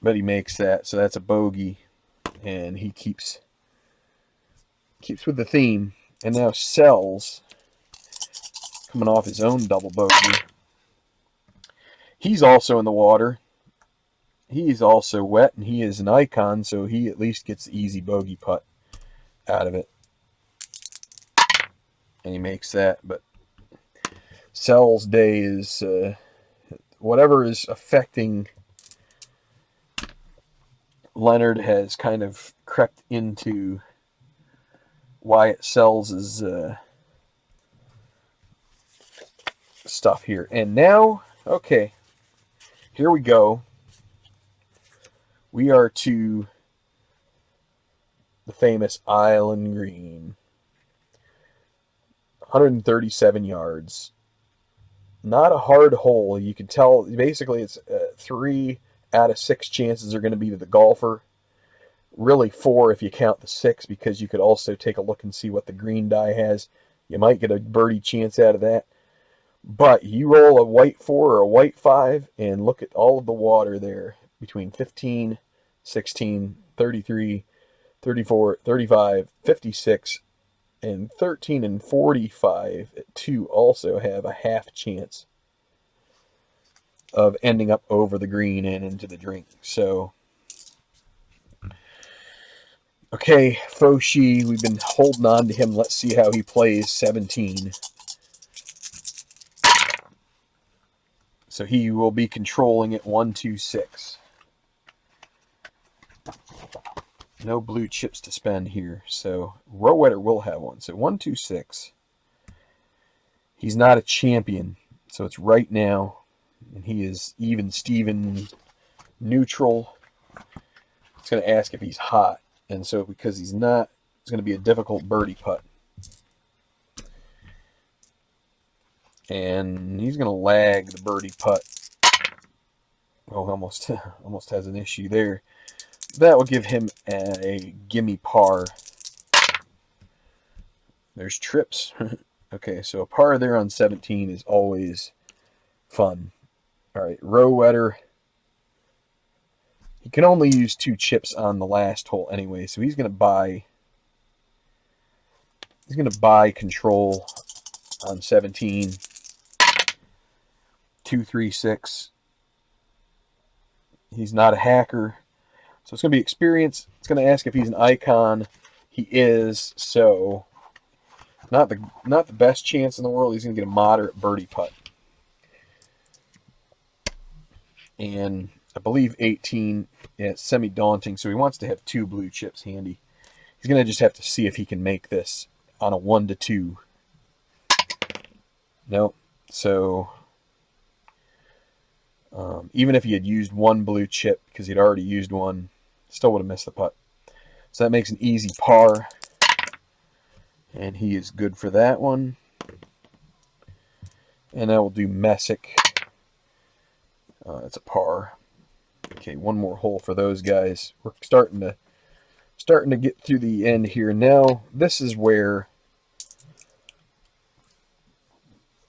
Speaker 1: But he makes that, so that's a bogey, and he keeps with the theme. And now Sells, coming off his own double bogey. He's also in the water. He's also wet, and he is an icon, so he at least gets the easy bogey putt out of it. And he makes that, but Sells' day is whatever is affecting Leonard has kind of crept into Wyatt Sells' stuff here. And now, okay, here we go. We are to the famous Island Green. 137 yards. Not a hard hole. You can tell basically it's 3 out of 6 chances are going to be to the golfer. Really 4 if you count the 6, because you could also take a look and see what the green die has. You might get a birdie chance out of that. But you roll a white 4 or a white 5 and look at all of the water there between 15, 16, 33, 34, 35, 56, and 13 and 45 to also have a half chance of ending up over the green and into the drink. So, okay, Foshi, we've been holding on to him. Let's see how he plays 17. So he will be controlling it 1, 2, 6. No blue chips to spend here. So Rowetter will have one. So 1, 2, 6. He's not a champion. So it's right now. And he is even Steven neutral. It's going to ask if he's hot. And so because he's not, it's going to be a difficult birdie putt. And he's going to lag the birdie putt. Oh, almost has an issue there. That will give him a gimme par. There's trips. Okay, so a par there on 17 is always fun. All right, Rowetter. He can only use 2 chips on the last hole anyway, so he's going to buy control on 17. 2, 3, 6. He's not a hacker. So it's going to be experience. It's going to ask if he's an icon. He is, so not the best chance in the world. He's going to get a moderate birdie putt. And I believe 18, yeah, it's semi-daunting, so he wants to have 2 blue chips handy. He's going to just have to see if he can make this on a 1 to 2. Nope. So even if he had used 1 blue chip, because he'd already used 1, still would have missed the putt. So that makes an easy par. And he is good for that one. And I will do Messick. It's a par. Okay, one more hole for those guys. We're starting to get through the end here. Now, this is where,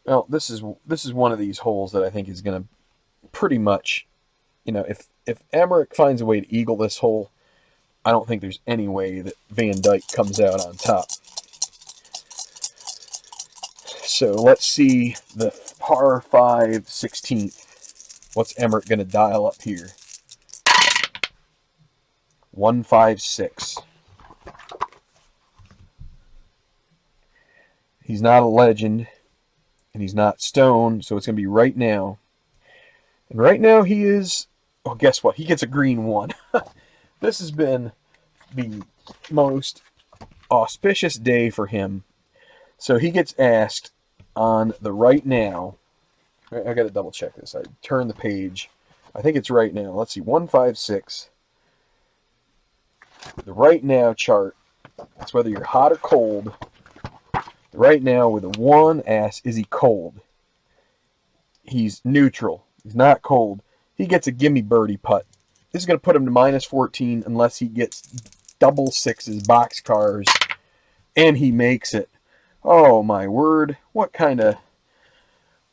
Speaker 1: well, this is one of these holes that I think is going to pretty much, if Emmerich finds a way to eagle this hole, I don't think there's any way that Van Dyke comes out on top. So let's see the par 5 16th. What's Emmerich going to dial up here? 156. He's not a legend, and he's not Stone, so it's going to be right now. And right now he is, oh, guess what? He gets a green 1. This has been the most auspicious day for him. So he gets asked on the right now. I got to double check this. I turned the page. I think it's right now. Let's see, 156. The right now chart. It's whether you're hot or cold. Right now with a 1 asks, is he cold? He's neutral. He's not cold. He gets a gimme birdie putt. This is going to put him to minus 14 unless he gets double 6s, boxcars, and he makes it. Oh my word! What kind of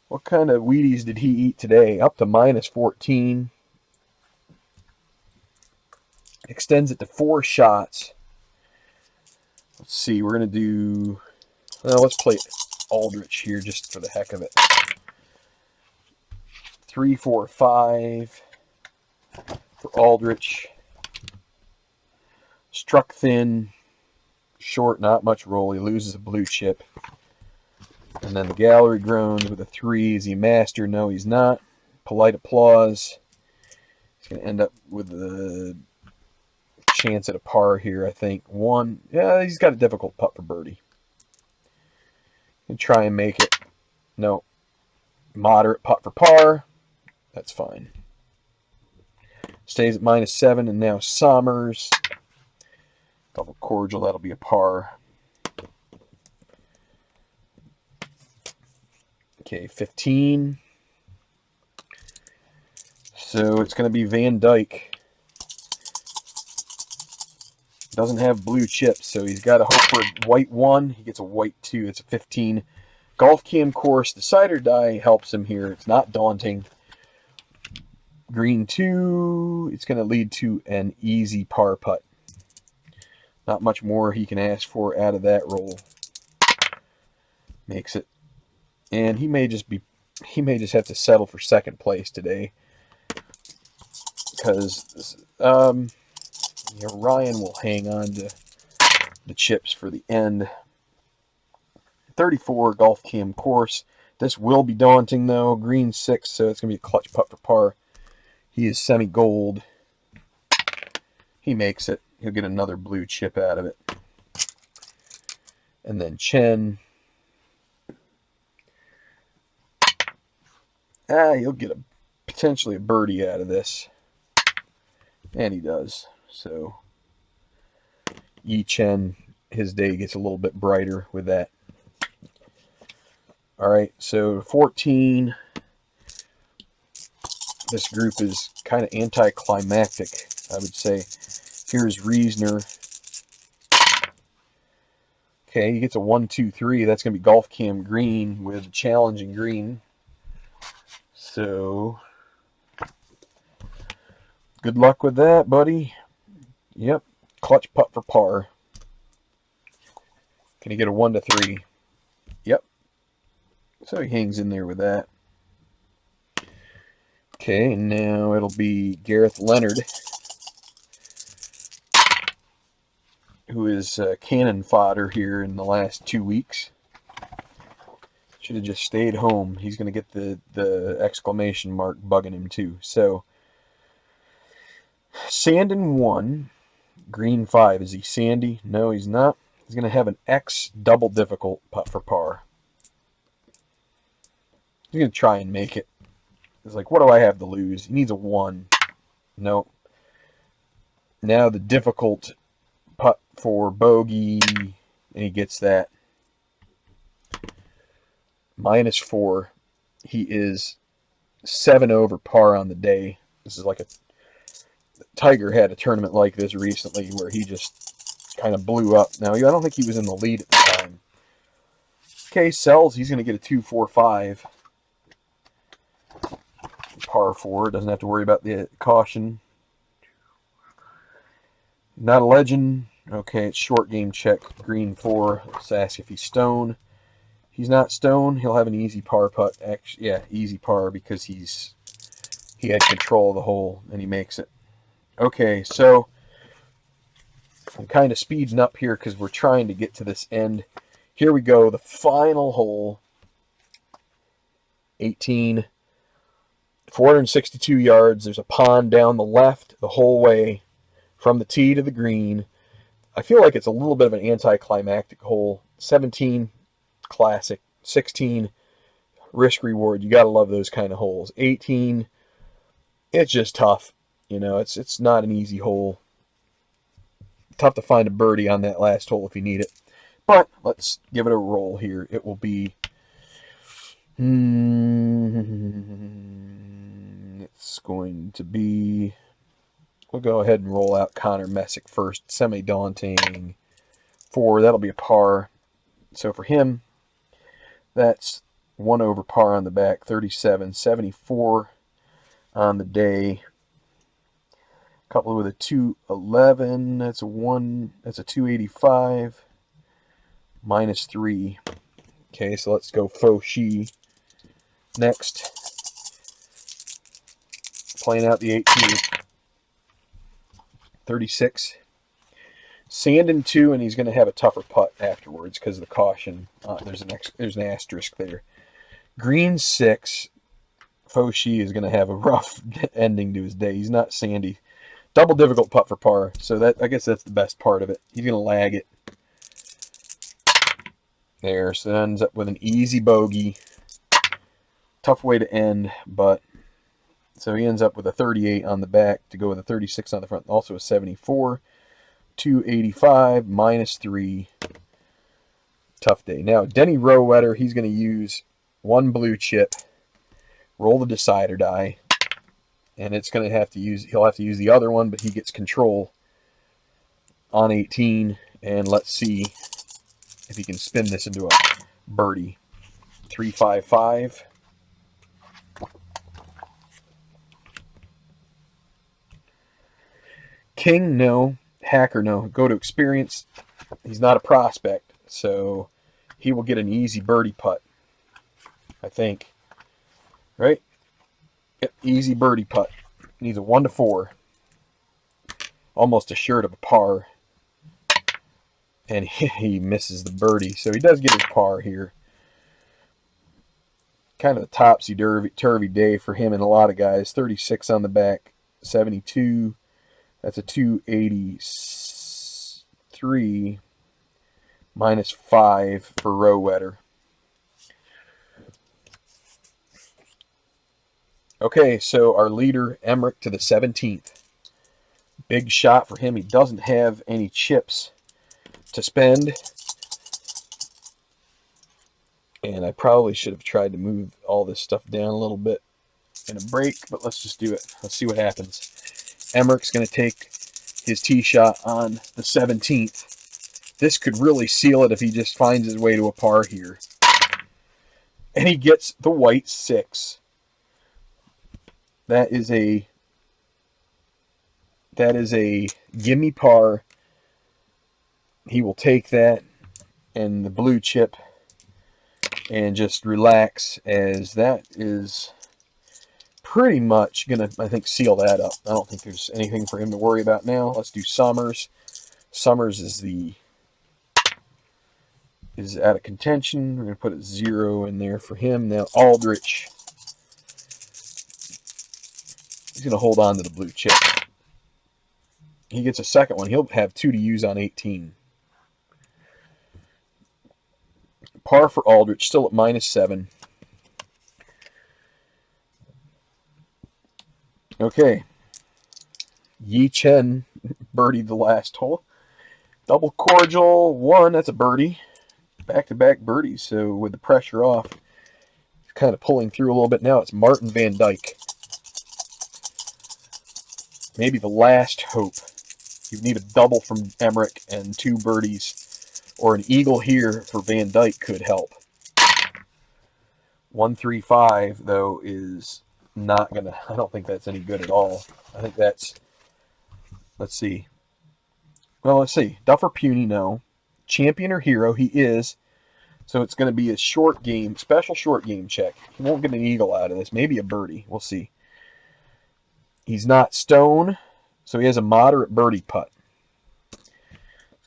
Speaker 1: Wheaties did he eat today? Up to minus 14. Extends it to 4 shots. Let's see. We're going to do. Let's play Aldrich here just for the heck of it. 3, 4, 5 for Aldrich. Struck thin, short, not much roll. He loses a blue chip. And then the gallery groans with a 3. Is he master? No, he's not. Polite applause. He's going to end up with a chance at a par here, I think. 1. Yeah, he's got a difficult putt for birdie. And try and make it. No. Moderate putt for par. That's fine. Stays at minus 7, and now Sommers. Double cordial, that'll be a par. Okay, 15. So it's going to be Van Dyke. Doesn't have blue chips, so he's got to hope for a white 1. He gets a white 2. It's a 15. Golf Cam course. The cider die helps him here. It's not daunting. Green 2. It's going to lead to an easy par putt. Not much more he can ask for out of that roll. Makes it. And he may just have to settle for second place today. Because Ryan will hang on to the chips for the end. 34 Golf Cam course. This will be daunting though. Green 6, so it's going to be a clutch putt for par. He is semi-gold. He makes it. He'll get another blue chip out of it. And then Chen. He'll get potentially a birdie out of this. And he does. So Yi Chen, his day gets a little bit brighter with that. Alright, so 14. This group is kind of anticlimactic, I would say. Here's Reisner. Okay, he gets a 1, 2, 3. That's going to be Golf Cam green with a challenging green. So, good luck with that, buddy. Yep, clutch putt for par. Can he get a 1 to 3? Yep. So he hangs in there with that. Okay, and now it'll be Gareth Leonard, who is cannon fodder here in the last 2 weeks. Should have just stayed home. He's going to get the exclamation mark bugging him too. So, Sandin 1, green 5. Is he sandy? No, he's not. He's going to have an X double difficult putt for par. He's going to try and make it. It's like, what do I have to lose? He needs a 1. Nope. Now the difficult putt for bogey, and he gets that. -4. He is 7 over par on the day. This is like Tiger had a tournament like this recently where he just kind of blew up. Now, I don't think he was in the lead at the time. Okay, Sells, he's going to get a 2, 4, 5. Par 4, doesn't have to worry about the caution. Not a legend. Okay, it's short game check. Green 4. Let's ask if he's stone. He's not stone. He'll have an easy par putt. Actually, yeah, easy par because he had control of the hole and he makes it. Okay, so I'm kind of speeding up here because we're trying to get to this end. Here we go. The final hole. 18. 462 yards. There's a pond down the left the whole way from the tee to the green. I feel like it's a little bit of an anticlimactic hole. 17, classic. 16, risk reward. You got to love those kind of holes. 18, it's just tough. You know, it's not an easy hole. Tough to find a birdie on that last hole if you need it. But let's give it a roll here. It will be... It's going to be... We'll go ahead and roll out Connor Messick first. Semi-daunting 4. That'll be a par. So for him, that's 1 over par on the back. 37. 74 on the day. Couple with a 211. That's a 1. That's a 285. -3. Okay, so let's go Faux Shi next. Playing out the 18. 36. Sandin 2, and he's going to have a tougher putt afterwards because of the caution. There's an asterisk there. Green 6. Faux Shi is going to have a rough ending to his day. He's not sandy. Double difficult putt for par. So I guess that's the best part of it. He's going to lag it. There. So it ends up with an easy bogey. Tough way to end, but so he ends up with a 38 on the back to go with a 36 on the front. Also a 74. 285 -3. Tough day. Now, Denny Rowetter, he's going to use one blue chip, roll the decider die, and it's going to have to use, he'll have to use the other one, but he gets control on 18, and let's see if he can spin this into a birdie. 355. King, no. Hacker, no. Go to experience. He's not a prospect, so he will get an easy birdie putt, I think. Right? Yep, easy birdie putt. Needs a 1 to 4. Almost assured of a par. And he misses the birdie, so he does get his par here. Kind of a topsy-turvy day for him and a lot of guys. 36 on the back, 72. That's a 283 minus 5 for row wetter. Okay, so our leader, Emmerich, to the 17th. Big shot for him. He doesn't have any chips to spend. And I probably should have tried to move all this stuff down a little bit in a break, but let's just do it. Let's see what happens. Emmerich's going to take his tee shot on the 17th. This could really seal it if he just finds his way to a par here. And he gets the white 6. That is a gimme par. He will take that and the blue chip and just relax, as that is pretty much going to, I think, seal that up. I don't think there's anything for him to worry about now. Let's do Summers. Summers is out of contention. We're going to put a 0 in there for him. Now Aldrich, he's going to hold on to the blue chip. He gets a second one. He'll have 2 to use on 18. Par for Aldrich, still at minus 7. Okay. Yi Chen birdied the last hole. Double cordial, 1, that's a birdie. Back-to-back birdies, so with the pressure off, he's kind of pulling through a little bit now. It's Martin Van Dyke. Maybe the last hope. You need a double from Emmerich and 2 birdies, or an eagle here for Van Dyke could help. 135, though, is not going to, I don't think that's any good at all. I think that's, let's see. Well, let's see. Duffer Puny, no. Champion or hero, he is. So it's going to be a short game, special short game check. He won't get an eagle out of this. Maybe a birdie. We'll see. He's not stone, so he has a moderate birdie putt.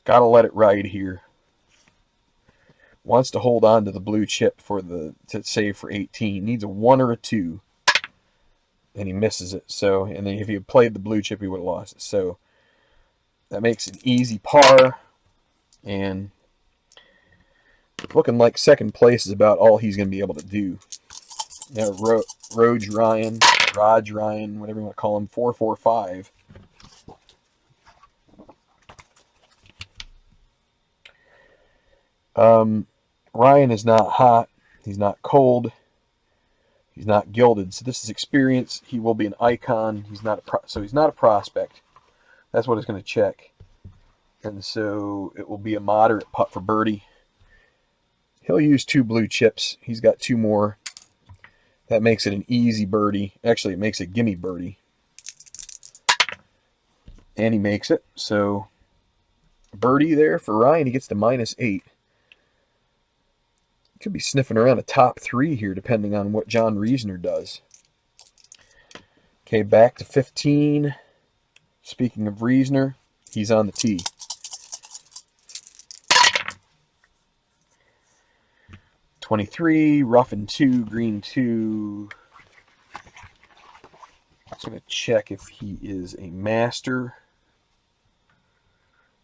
Speaker 1: Got to let it ride here. Wants to hold on to the blue chip to save for 18. Needs a 1 or a 2. And he misses it. So, and then if he had played the blue chip, he would have lost it. So that makes an easy par. And looking like second place is about all he's going to be able to do. Now, Raj Ryan, whatever you want to call him, 445. Ryan is not hot. He's not cold. He's not gilded. So this is experience. He will be an icon. He's not he's not a prospect. That's what it's going to check. And so it will be a moderate putt for birdie. He'll use 2 blue chips. He's got 2 more. That makes it an easy birdie. Actually, it makes it gimme birdie. And he makes it. So birdie there for Ryan. He gets to minus 8. Could be sniffing around a top 3 here, depending on what John Reisner does. Okay, back to 15. Speaking of Reisner, he's on the tee. .23, rough and 2, green 2. I'm going to check if he is a master.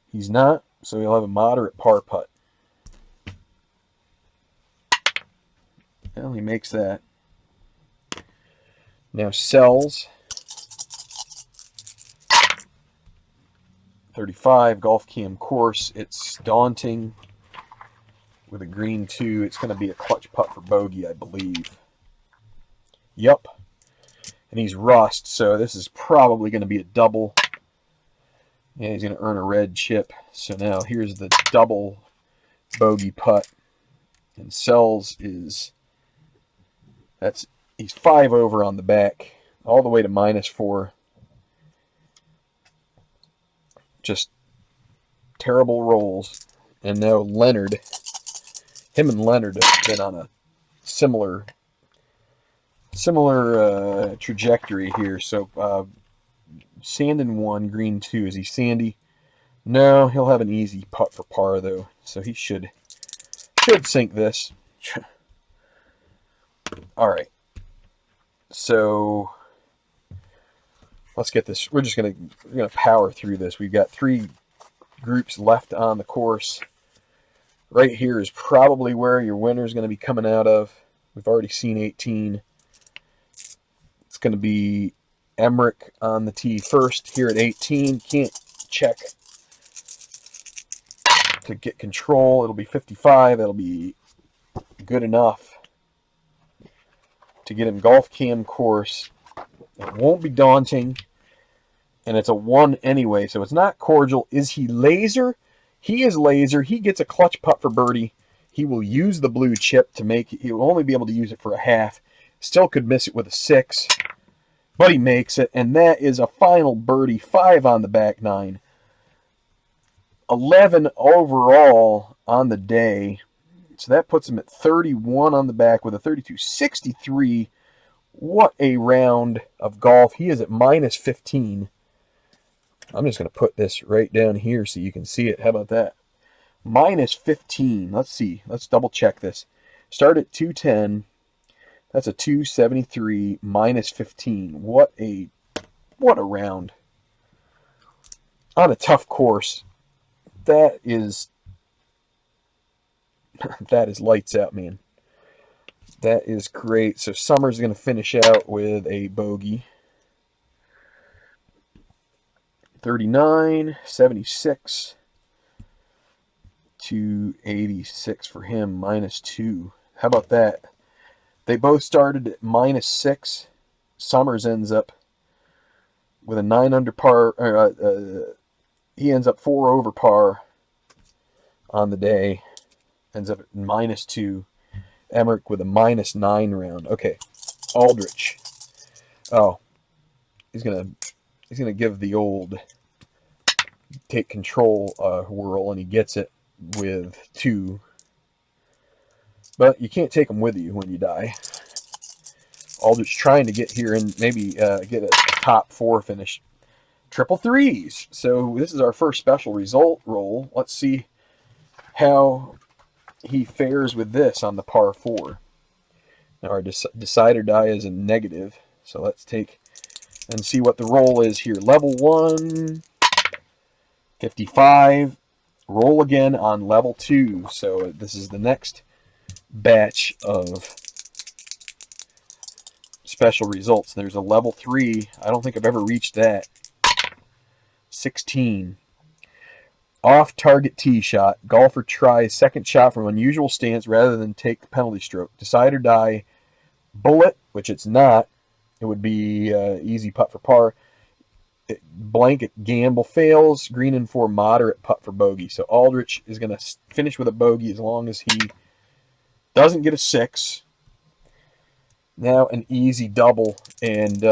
Speaker 1: He's not, so he'll have a moderate par putt. Well, he makes that. Now sells. 35 golf cam course. It's daunting. with a green 2. It's going to be a clutch putt for bogey, I believe. Yup. And he's rust, so this is probably going to be a double. And he's going to earn a red chip. So now here's the double bogey putt. And Sells is, he's 5 over on the back, all the way to -4. Just terrible rolls. And now Leonard, him and Leonard have been on a similar trajectory here. So sand in 1, green 2. Is he sandy? No, he'll have an easy putt for par though, so he should sink this. All right, so let's get this. We're gonna power through this. We've got 3 groups left on the course. Right here is probably where your winner is going to be coming out of. We've already seen 18. It's going to be Emmerich on the tee first here at 18. Can't check to get control. It'll be 55. That'll be good enough to get him golf cam course. It won't be daunting. And it's a 1 anyway, so it's not cordial. Is he laser? He is laser. He gets a clutch putt for birdie. He will use the blue chip to make it. He will only be able to use it for a half. Still could miss it with a 6. But he makes it, and that is a final birdie. 5 on the back 9. 11 overall on the day. So that puts him at 31 on the back with a 32. 63. What a round of golf. He is at -15. I'm just going to put this right down here so you can see it. How about that? -15. Let's see. Let's double check this. Start at 210. That's a 273 -15. What a round. On a tough course. That is lights out, man. That is great. So Summers going to finish out with a bogey. 39, 76, 286 for him, -2. How about that? They both started at -6. Summers ends up with a 9 under par. He ends up 4 over par on the day. Ends up at -2. Emmerich with a -9 round. Okay, Aldrich. Oh, he's gonna give the old take control whirl, and he gets it with 2. But you can't take them with you when you die. Aldrich trying to get here and maybe get a top 4 finish. Triple threes. So this is our first special result roll. Let's see how he fares with this on the par 4. Now our decide or die is a negative. So let's take and see what the roll is here. Level 1, 55. Roll again on level 2. So this is the next batch of special results. There's a level 3. I don't think I've ever reached that. 16. Off-target tee shot. Golfer tries second shot from unusual stance rather than take the penalty stroke. Decide or die. Bullet, which it's not. It would be easy putt for par. Blanket gamble fails. Green and 4 moderate putt for bogey. So Aldrich is going to finish with a bogey as long as he doesn't get a 6. Now an easy double. And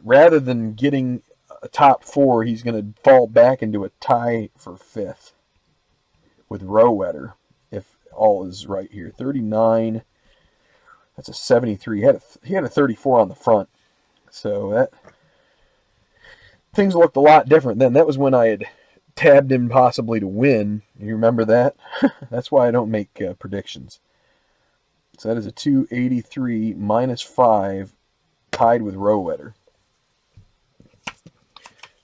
Speaker 1: rather than getting a top 4, he's going to fall back into a tie for 5th with Rowetter, if all is right here. 39. That's a 73. He had a 34 on the front. So that things looked a lot different then. That was when I had tabbed him possibly to win. You remember that? That's why I don't make predictions. So that is a 283 -5, tied with Rowetter.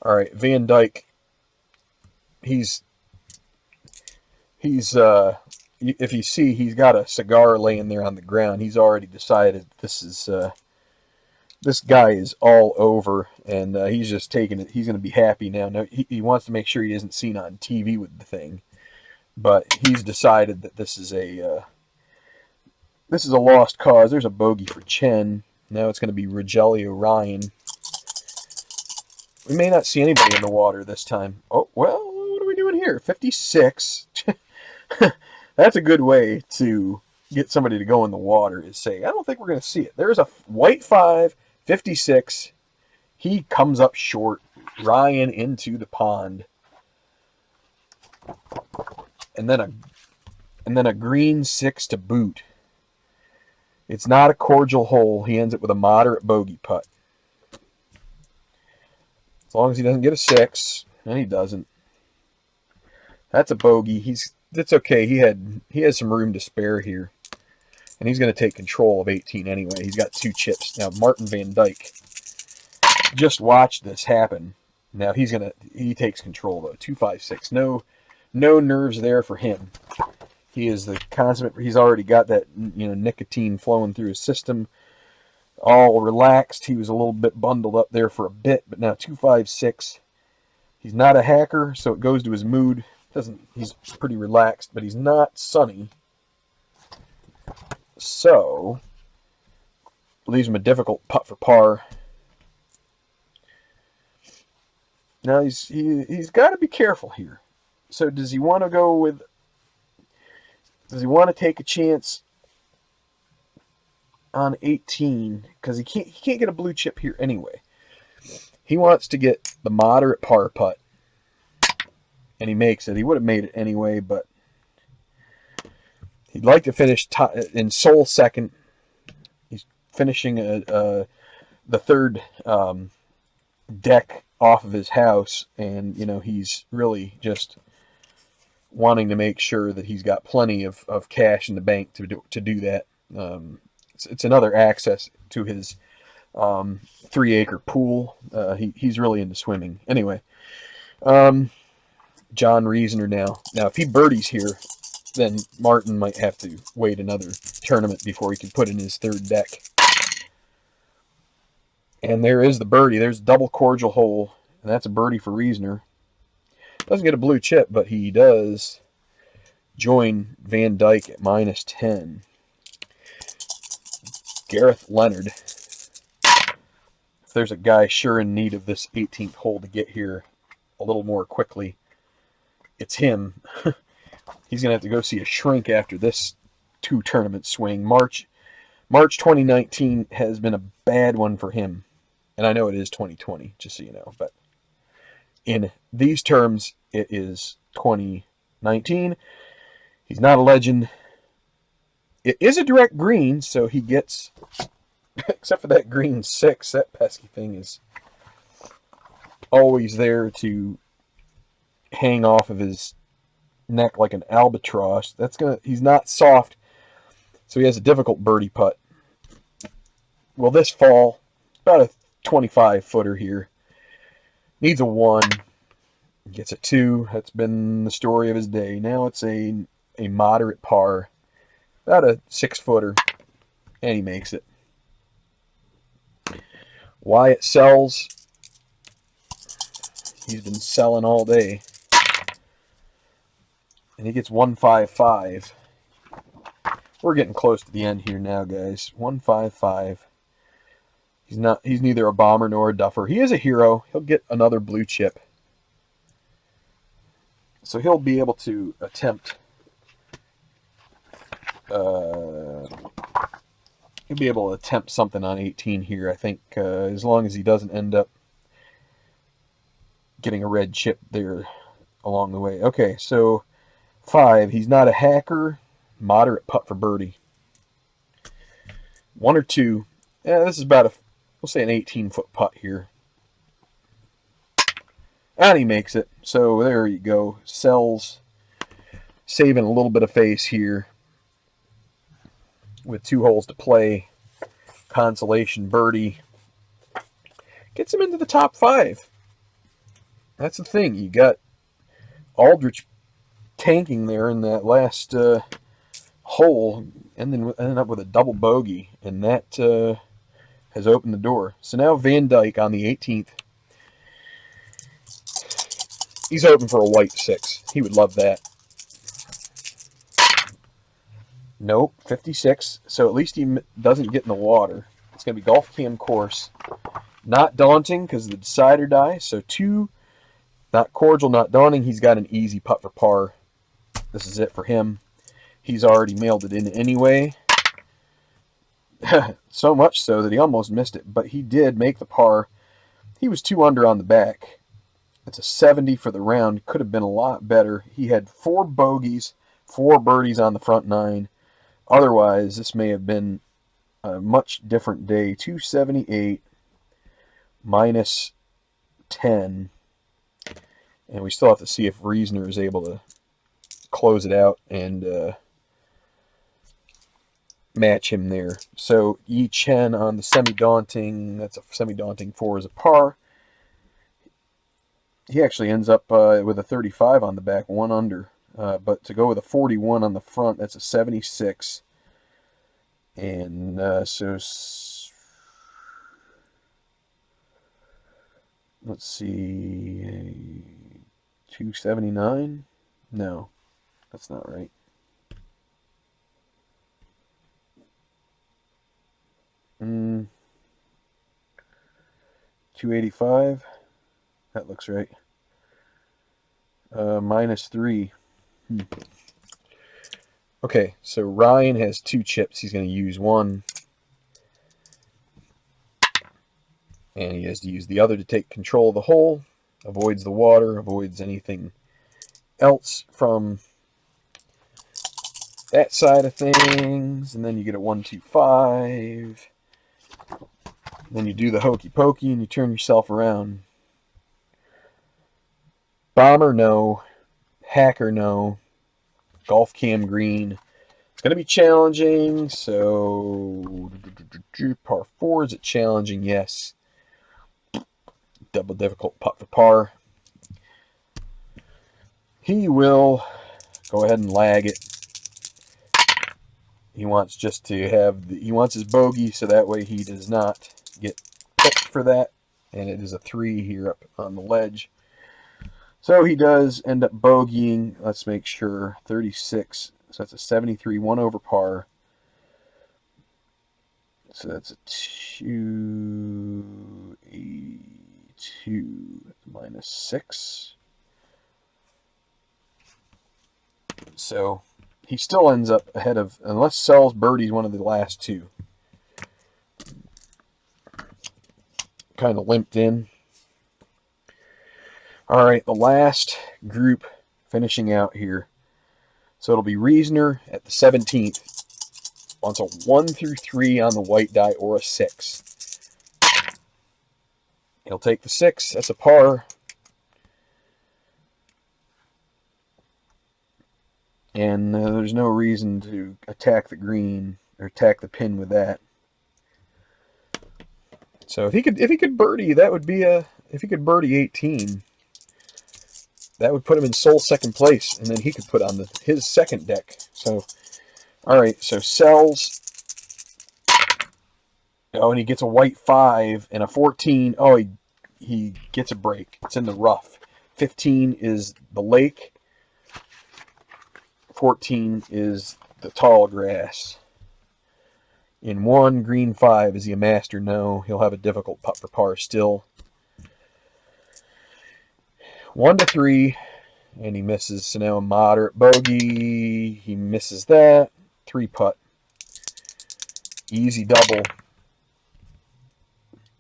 Speaker 1: All right, Van Dyke. He's if you see, he's got a cigar laying there on the ground. He's already decided this guy is all over, and he's just taking it. He's going to be happy now. No, he wants to make sure he isn't seen on TV with the thing. but he's decided that this is a lost cause. There's a bogey for Chen. Now it's going to be Rogelio Ryan. We may not see anybody in the water this time. Oh, well, what are we doing here? 56. That's a good way to get somebody to go in the water, is say, I don't think we're going to see it. There's a white 5, 56. He comes up short. Ryan into the pond. And then a green 6 to boot. It's not a cordial hole. He ends it with a moderate bogey putt. As long as he doesn't get a 6, and he doesn't. That's a bogey. That's okay. He has some room to spare here. And he's going to take control of 18 anyway. He's got 2 chips. Now, Martin Van Dyke just watched this happen. Now he takes control though. 2, 5, 6. No nerves there for him. He is the consummate. He's already got that nicotine flowing through his system. All relaxed. He was a little bit bundled up there for a bit, but now 2, 5, 6. He's not a hacker, so it goes to his mood. He's pretty relaxed, but he's not sunny. So leaves him a difficult putt for par. Now he's got to be careful here. So does he want to take a chance on 18? Because he can't get a blue chip here anyway. He wants to get the moderate par putt. And he makes it. He would have made it anyway, but he'd like to finish in sole second. He's finishing the third deck off of his house, and he's really just wanting to make sure that he's got plenty of cash in the bank to do that. It's another access to his 3-acre pool. He's really into swimming. Anyway, John Reasoner now. Now, if he birdies here, then Martin might have to wait another tournament before he can put in his third deck. And there is the birdie. There's a double cordial hole, and that's a birdie for Reasoner. Doesn't get a blue chip, but he does join Van Dyke at -10. Gareth Leonard. If there's a guy sure in need of this 18th hole to get here a little more quickly, it's him. He's going to have to go see a shrink after this 2-tournament swing. March 2019 has been a bad one for him. And I know it is 2020, just so you know. But in these terms, it is 2019. He's not a legend. It is a direct green, so he gets, except for that green 6, that pesky thing is always there to hang off of his neck like an albatross. He's not soft, so he has a difficult birdie putt. Will this fall? About a 25-footer here. Needs a 1. Gets a 2. That's been the story of his day. Now it's a moderate par. About a 6-footer. And he makes it. Wyatt sells. He's been selling all day. And he gets 155. We're getting close to the end here now, guys. 155. He's neither a bomber nor a duffer. He is a hero. He'll get another blue chip. So he'll be able to attempt something on 18 here, I think, as long as he doesn't end up getting a red chip there along the way. Okay, so 5. He's not a hacker. Moderate putt for birdie. 1 or 2. Yeah, this is about we'll say an 18-foot putt here. And he makes it. So there you go. Sells. Saving a little bit of face here. With 2 holes to play. Consolation birdie. Gets him into the top 5. That's the thing. You got Aldrich tanking there in that last hole. And then ended up with a double bogey. And that has opened the door. So now Van Dyke on the 18th. He's open for a white 6. He would love that. Nope, 56. So at least he doesn't get in the water. It's going to be golf cam course. Not daunting because the decider die. So 2, not cordial, not daunting. He's got an easy putt for par. This is it for him. He's already mailed it in anyway. So much so that he almost missed it. But he did make the par. He was 2 under on the back. It's a 70 for the round. Could have been a lot better. He had 4 bogeys, 4 birdies on the front 9. Otherwise, this may have been a much different day. 278 minus 10. And we still have to see if Reasoner is able to close it out and match him there. So Yi Chen on the semi-daunting. That's a semi-daunting 4 is a par. He actually ends up with a 35 on the back, 1 under. But to go with a 41 on the front, that's a 76. And so let's see, 279? No, that's not right. Mm, 285? That looks right. Minus 3. Okay, so Ryan has 2 chips. He's going to use 1. And he has to use the other to take control of the hole. Avoids the water, avoids anything else from that side of things. And then you get a 1-2-5. Then you do the hokey pokey and you turn yourself around. Bomber, no. Hacker, no. Golf cam green. It's going to be challenging, so par 4, is it challenging? Yes. Double difficult putt for par. He will go ahead and lag it. He wants just to have he wants his bogey, so that way he does not get picked for that. And it is a 3 here up on the ledge. So he does end up bogeying. Let's make sure. 36. So that's a 73, 1 over par. So that's a 282 minus 6. So he still ends up ahead of, unless Sells birdies one of the last 2. Kind of limped in. All right, the last group finishing out here. So it'll be Reasoner at the 17th. Wants a 1 through 3 on the white die or a 6. He'll take the 6. That's a par. And there's no reason to attack the green or attack the pin with that. So if he could birdie, that would be if he could birdie 18, that would put him in sole second place, and then he could put on his second deck. So, all right, so Sells. Oh, and he gets a white 5 and a 14. Oh, he gets a break. It's in the rough. 15 is the lake. 14 is the tall grass. In 1, green 5. Is he a master? No. He'll have a difficult putt for par still. 1 to 3, and he misses. So now a moderate bogey. He misses that. 3 putt. Easy double.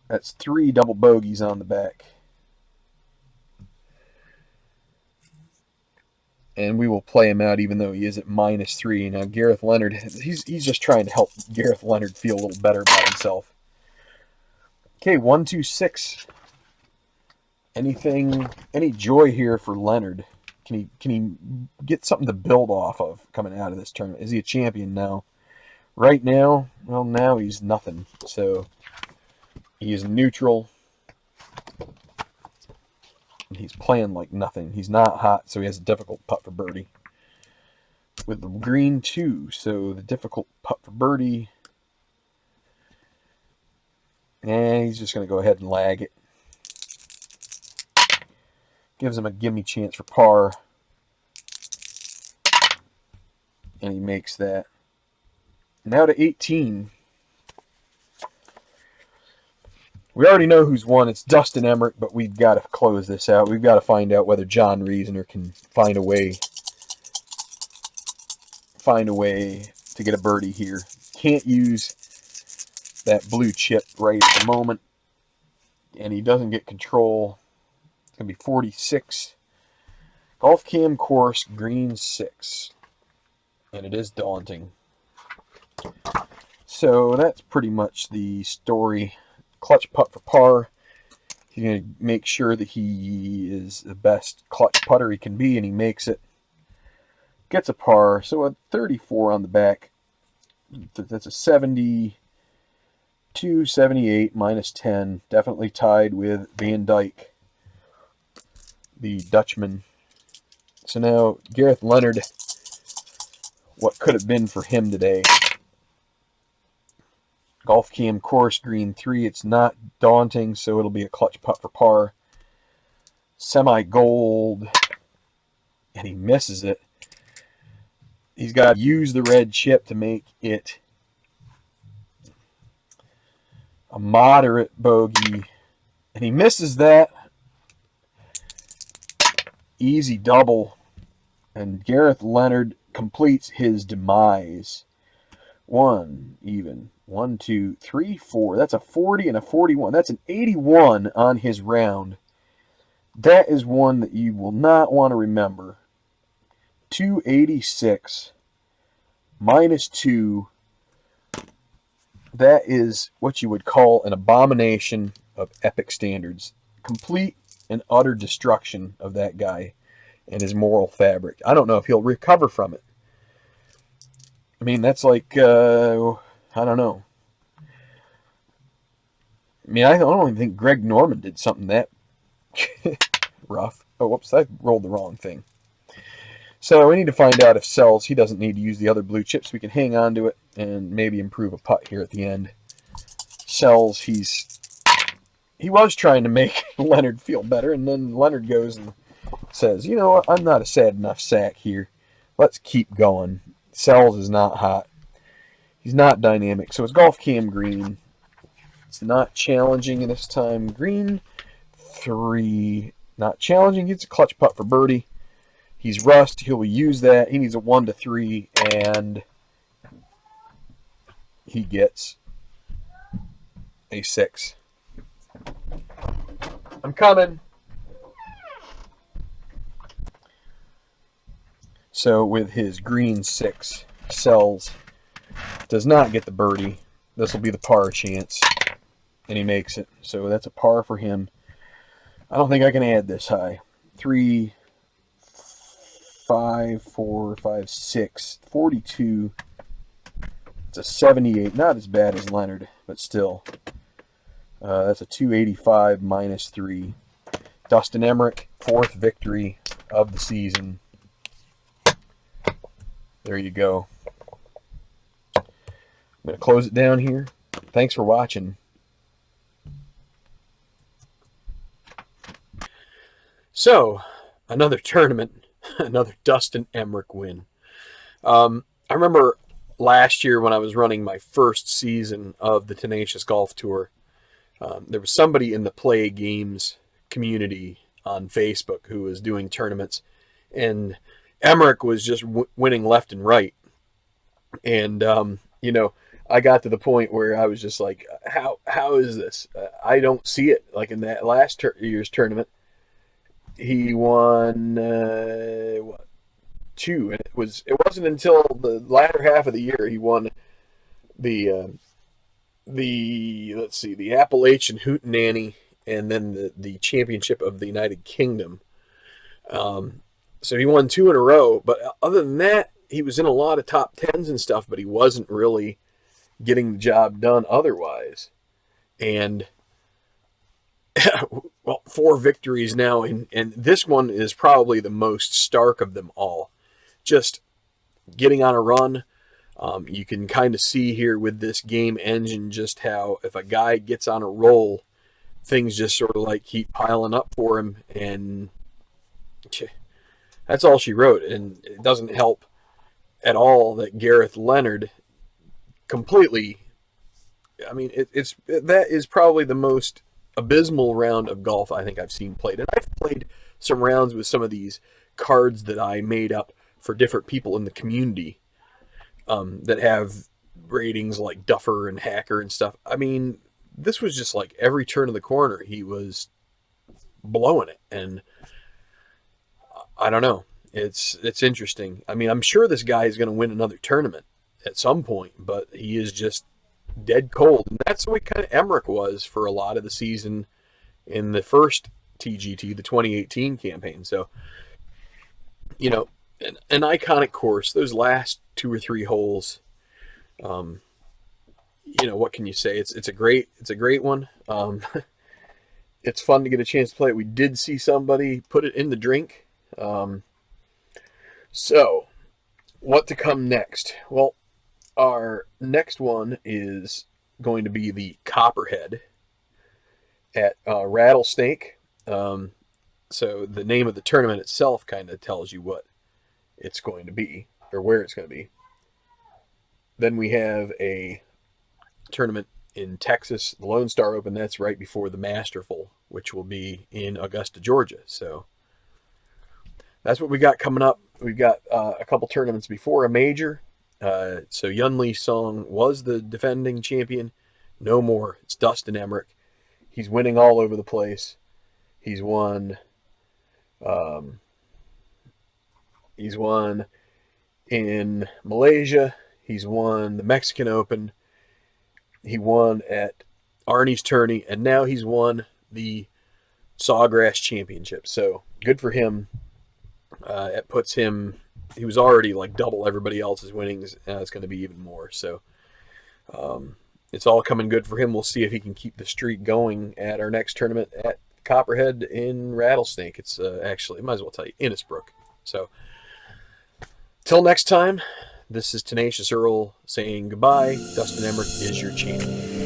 Speaker 1: That's 3 double bogeys on the back. And we will play him out even though he is at minus 3. Now Gareth Leonard, he's just trying to help Gareth Leonard feel a little better about himself. Okay, 1, 2, 6. Any joy here for Leonard? Can he get something to build off of coming out of this tournament? Is he a champion now? Right now, well, now he's nothing. So he is neutral. He's playing like nothing. He's not hot, so he has a difficult putt for birdie. With the green 2, so the difficult putt for birdie. And he's just going to go ahead and lag it. Gives him a gimme chance for par. And he makes that. Now to 18. We already know who's won. It's Dustin Emmerich, but we've got to close this out. We've got to find out whether John Reasoner can find a way to get a birdie here. Can't use that blue chip right at the moment, and he doesn't get control. It's going to be 46. Golf Cam course, green 6. And it is daunting. So that's pretty much the story. Clutch putt for par. He's going to make sure that he is the best clutch putter he can be, and he makes it. Gets a par, so a 34 on the back. That's a 72, 78, minus 10. Definitely tied with Van Dyke, the Dutchman. So now Gareth Leonard, what could have been for him today? Golf Cam course, green 3. It's not daunting, so it'll be a clutch putt for par. Semi-gold, and he misses it. He's got to use the red chip to make it a moderate bogey, and he misses that. Easy double, and Gareth Leonard completes his demise. 1, 2, 3, 4. That's a 40 and a 41. That's an 81 on his round. That is one that you will not want to remember. 286 minus 2. That is what you would call an abomination of epic standards. Complete and utter destruction of that guy and his moral fabric. I don't know if he'll recover from it. I mean, that's like, I don't know. I mean, I don't even think Greg Norman did something that rough. Oh, whoops, I rolled the wrong thing. So we need to find out if Sells, he doesn't need to use the other blue chips. We can hang on to it and maybe improve a putt here at the end. Sells, he was trying to make Leonard feel better, and then Leonard goes and says, you know what, I'm not a sad enough sack here. Let's keep going. Sells is not hot. He's not dynamic. So it's Golf Cam green. It's not challenging this time. Green 3. Not challenging. Gets a clutch putt for birdie. He's rust. He'll use that. He needs a 1 to 3, and he gets a 6. I'm coming. So with his green 6, Sells does not get the birdie. This will be the par chance, and he makes it. So that's a par for him. I don't think I can add this high. 3, 5, 4, 5, 6, 42. It's a 78. Not as bad as Leonard, but still. That's a 285 minus 3. Dustin Emmerich, 4th victory of the season. There you go. I'm going to close it down here. Thanks for watching. So, another tournament, another Dustin Emmerich win. I remember last year when I was running my first season of the Tenacious Golf Tour, there was somebody in the Play Games community on Facebook who was doing tournaments, and Emmerich was just winning left and right. And, you know, I got to the point where I was just like, how is this? I don't see it. Like in that last year's tournament, he won, 2. And it wasn't until the latter half of the year he won the Appalachian Hootenanny, and then the championship of the United Kingdom. So he won 2 in a row, but other than that, he was in a lot of top 10s and stuff, but he wasn't really getting the job done otherwise. And, well, 4 victories now, and this one is probably the most stark of them all. Just getting on a run. You can kind of see here with this game engine just how if a guy gets on a roll, things just sort of like keep piling up for him, and that's all she wrote. And it doesn't help at all that Gareth Leonard completely. I mean, that is probably the most abysmal round of golf I think I've seen played. And I've played some rounds with some of these cards that I made up for different people in the community, that have ratings like Duffer and Hacker and stuff. I mean, this was just like every turn of the corner he was blowing it, and I don't know. It's interesting. I mean, I'm sure this guy is going to win another tournament at some point, but he is just dead cold, and that's the way kind of Emmerich was for a lot of the season in the first TGT, the 2018 campaign. So, an iconic course. Those last 2 or 3 holes, what can you say? It's a great one. It's fun to get a chance to play it. We did see somebody put it in the drink. So, what to come next? Well, our next one is going to be the Copperhead at Rattlesnake. So the name of the tournament itself kind of tells you what it's going to be, or where it's going to be. Then we have a tournament in Texas, the Lone Star Open. That's right before the Masterful, which will be in Augusta, Georgia. So that's what we got coming up. We've got a couple tournaments before a major. So Yun Lee Song was the defending champion. No more. It's Dustin Emmerich. He's winning all over the place. He's won. He's won in Malaysia. He's won the Mexican Open. He won at Arnie's tourney, and now he's won the Sawgrass Championship. So good for him. It puts him. He was already like double everybody else's winnings. It's going to be even more. So it's all coming good for him. We'll see if he can keep the streak going at our next tournament at Copperhead in Rattlesnake. It's actually, I might as well tell you, Innisbrook. So till next time, this is Tenacious Earl saying goodbye. Dustin Emmerich is your champion.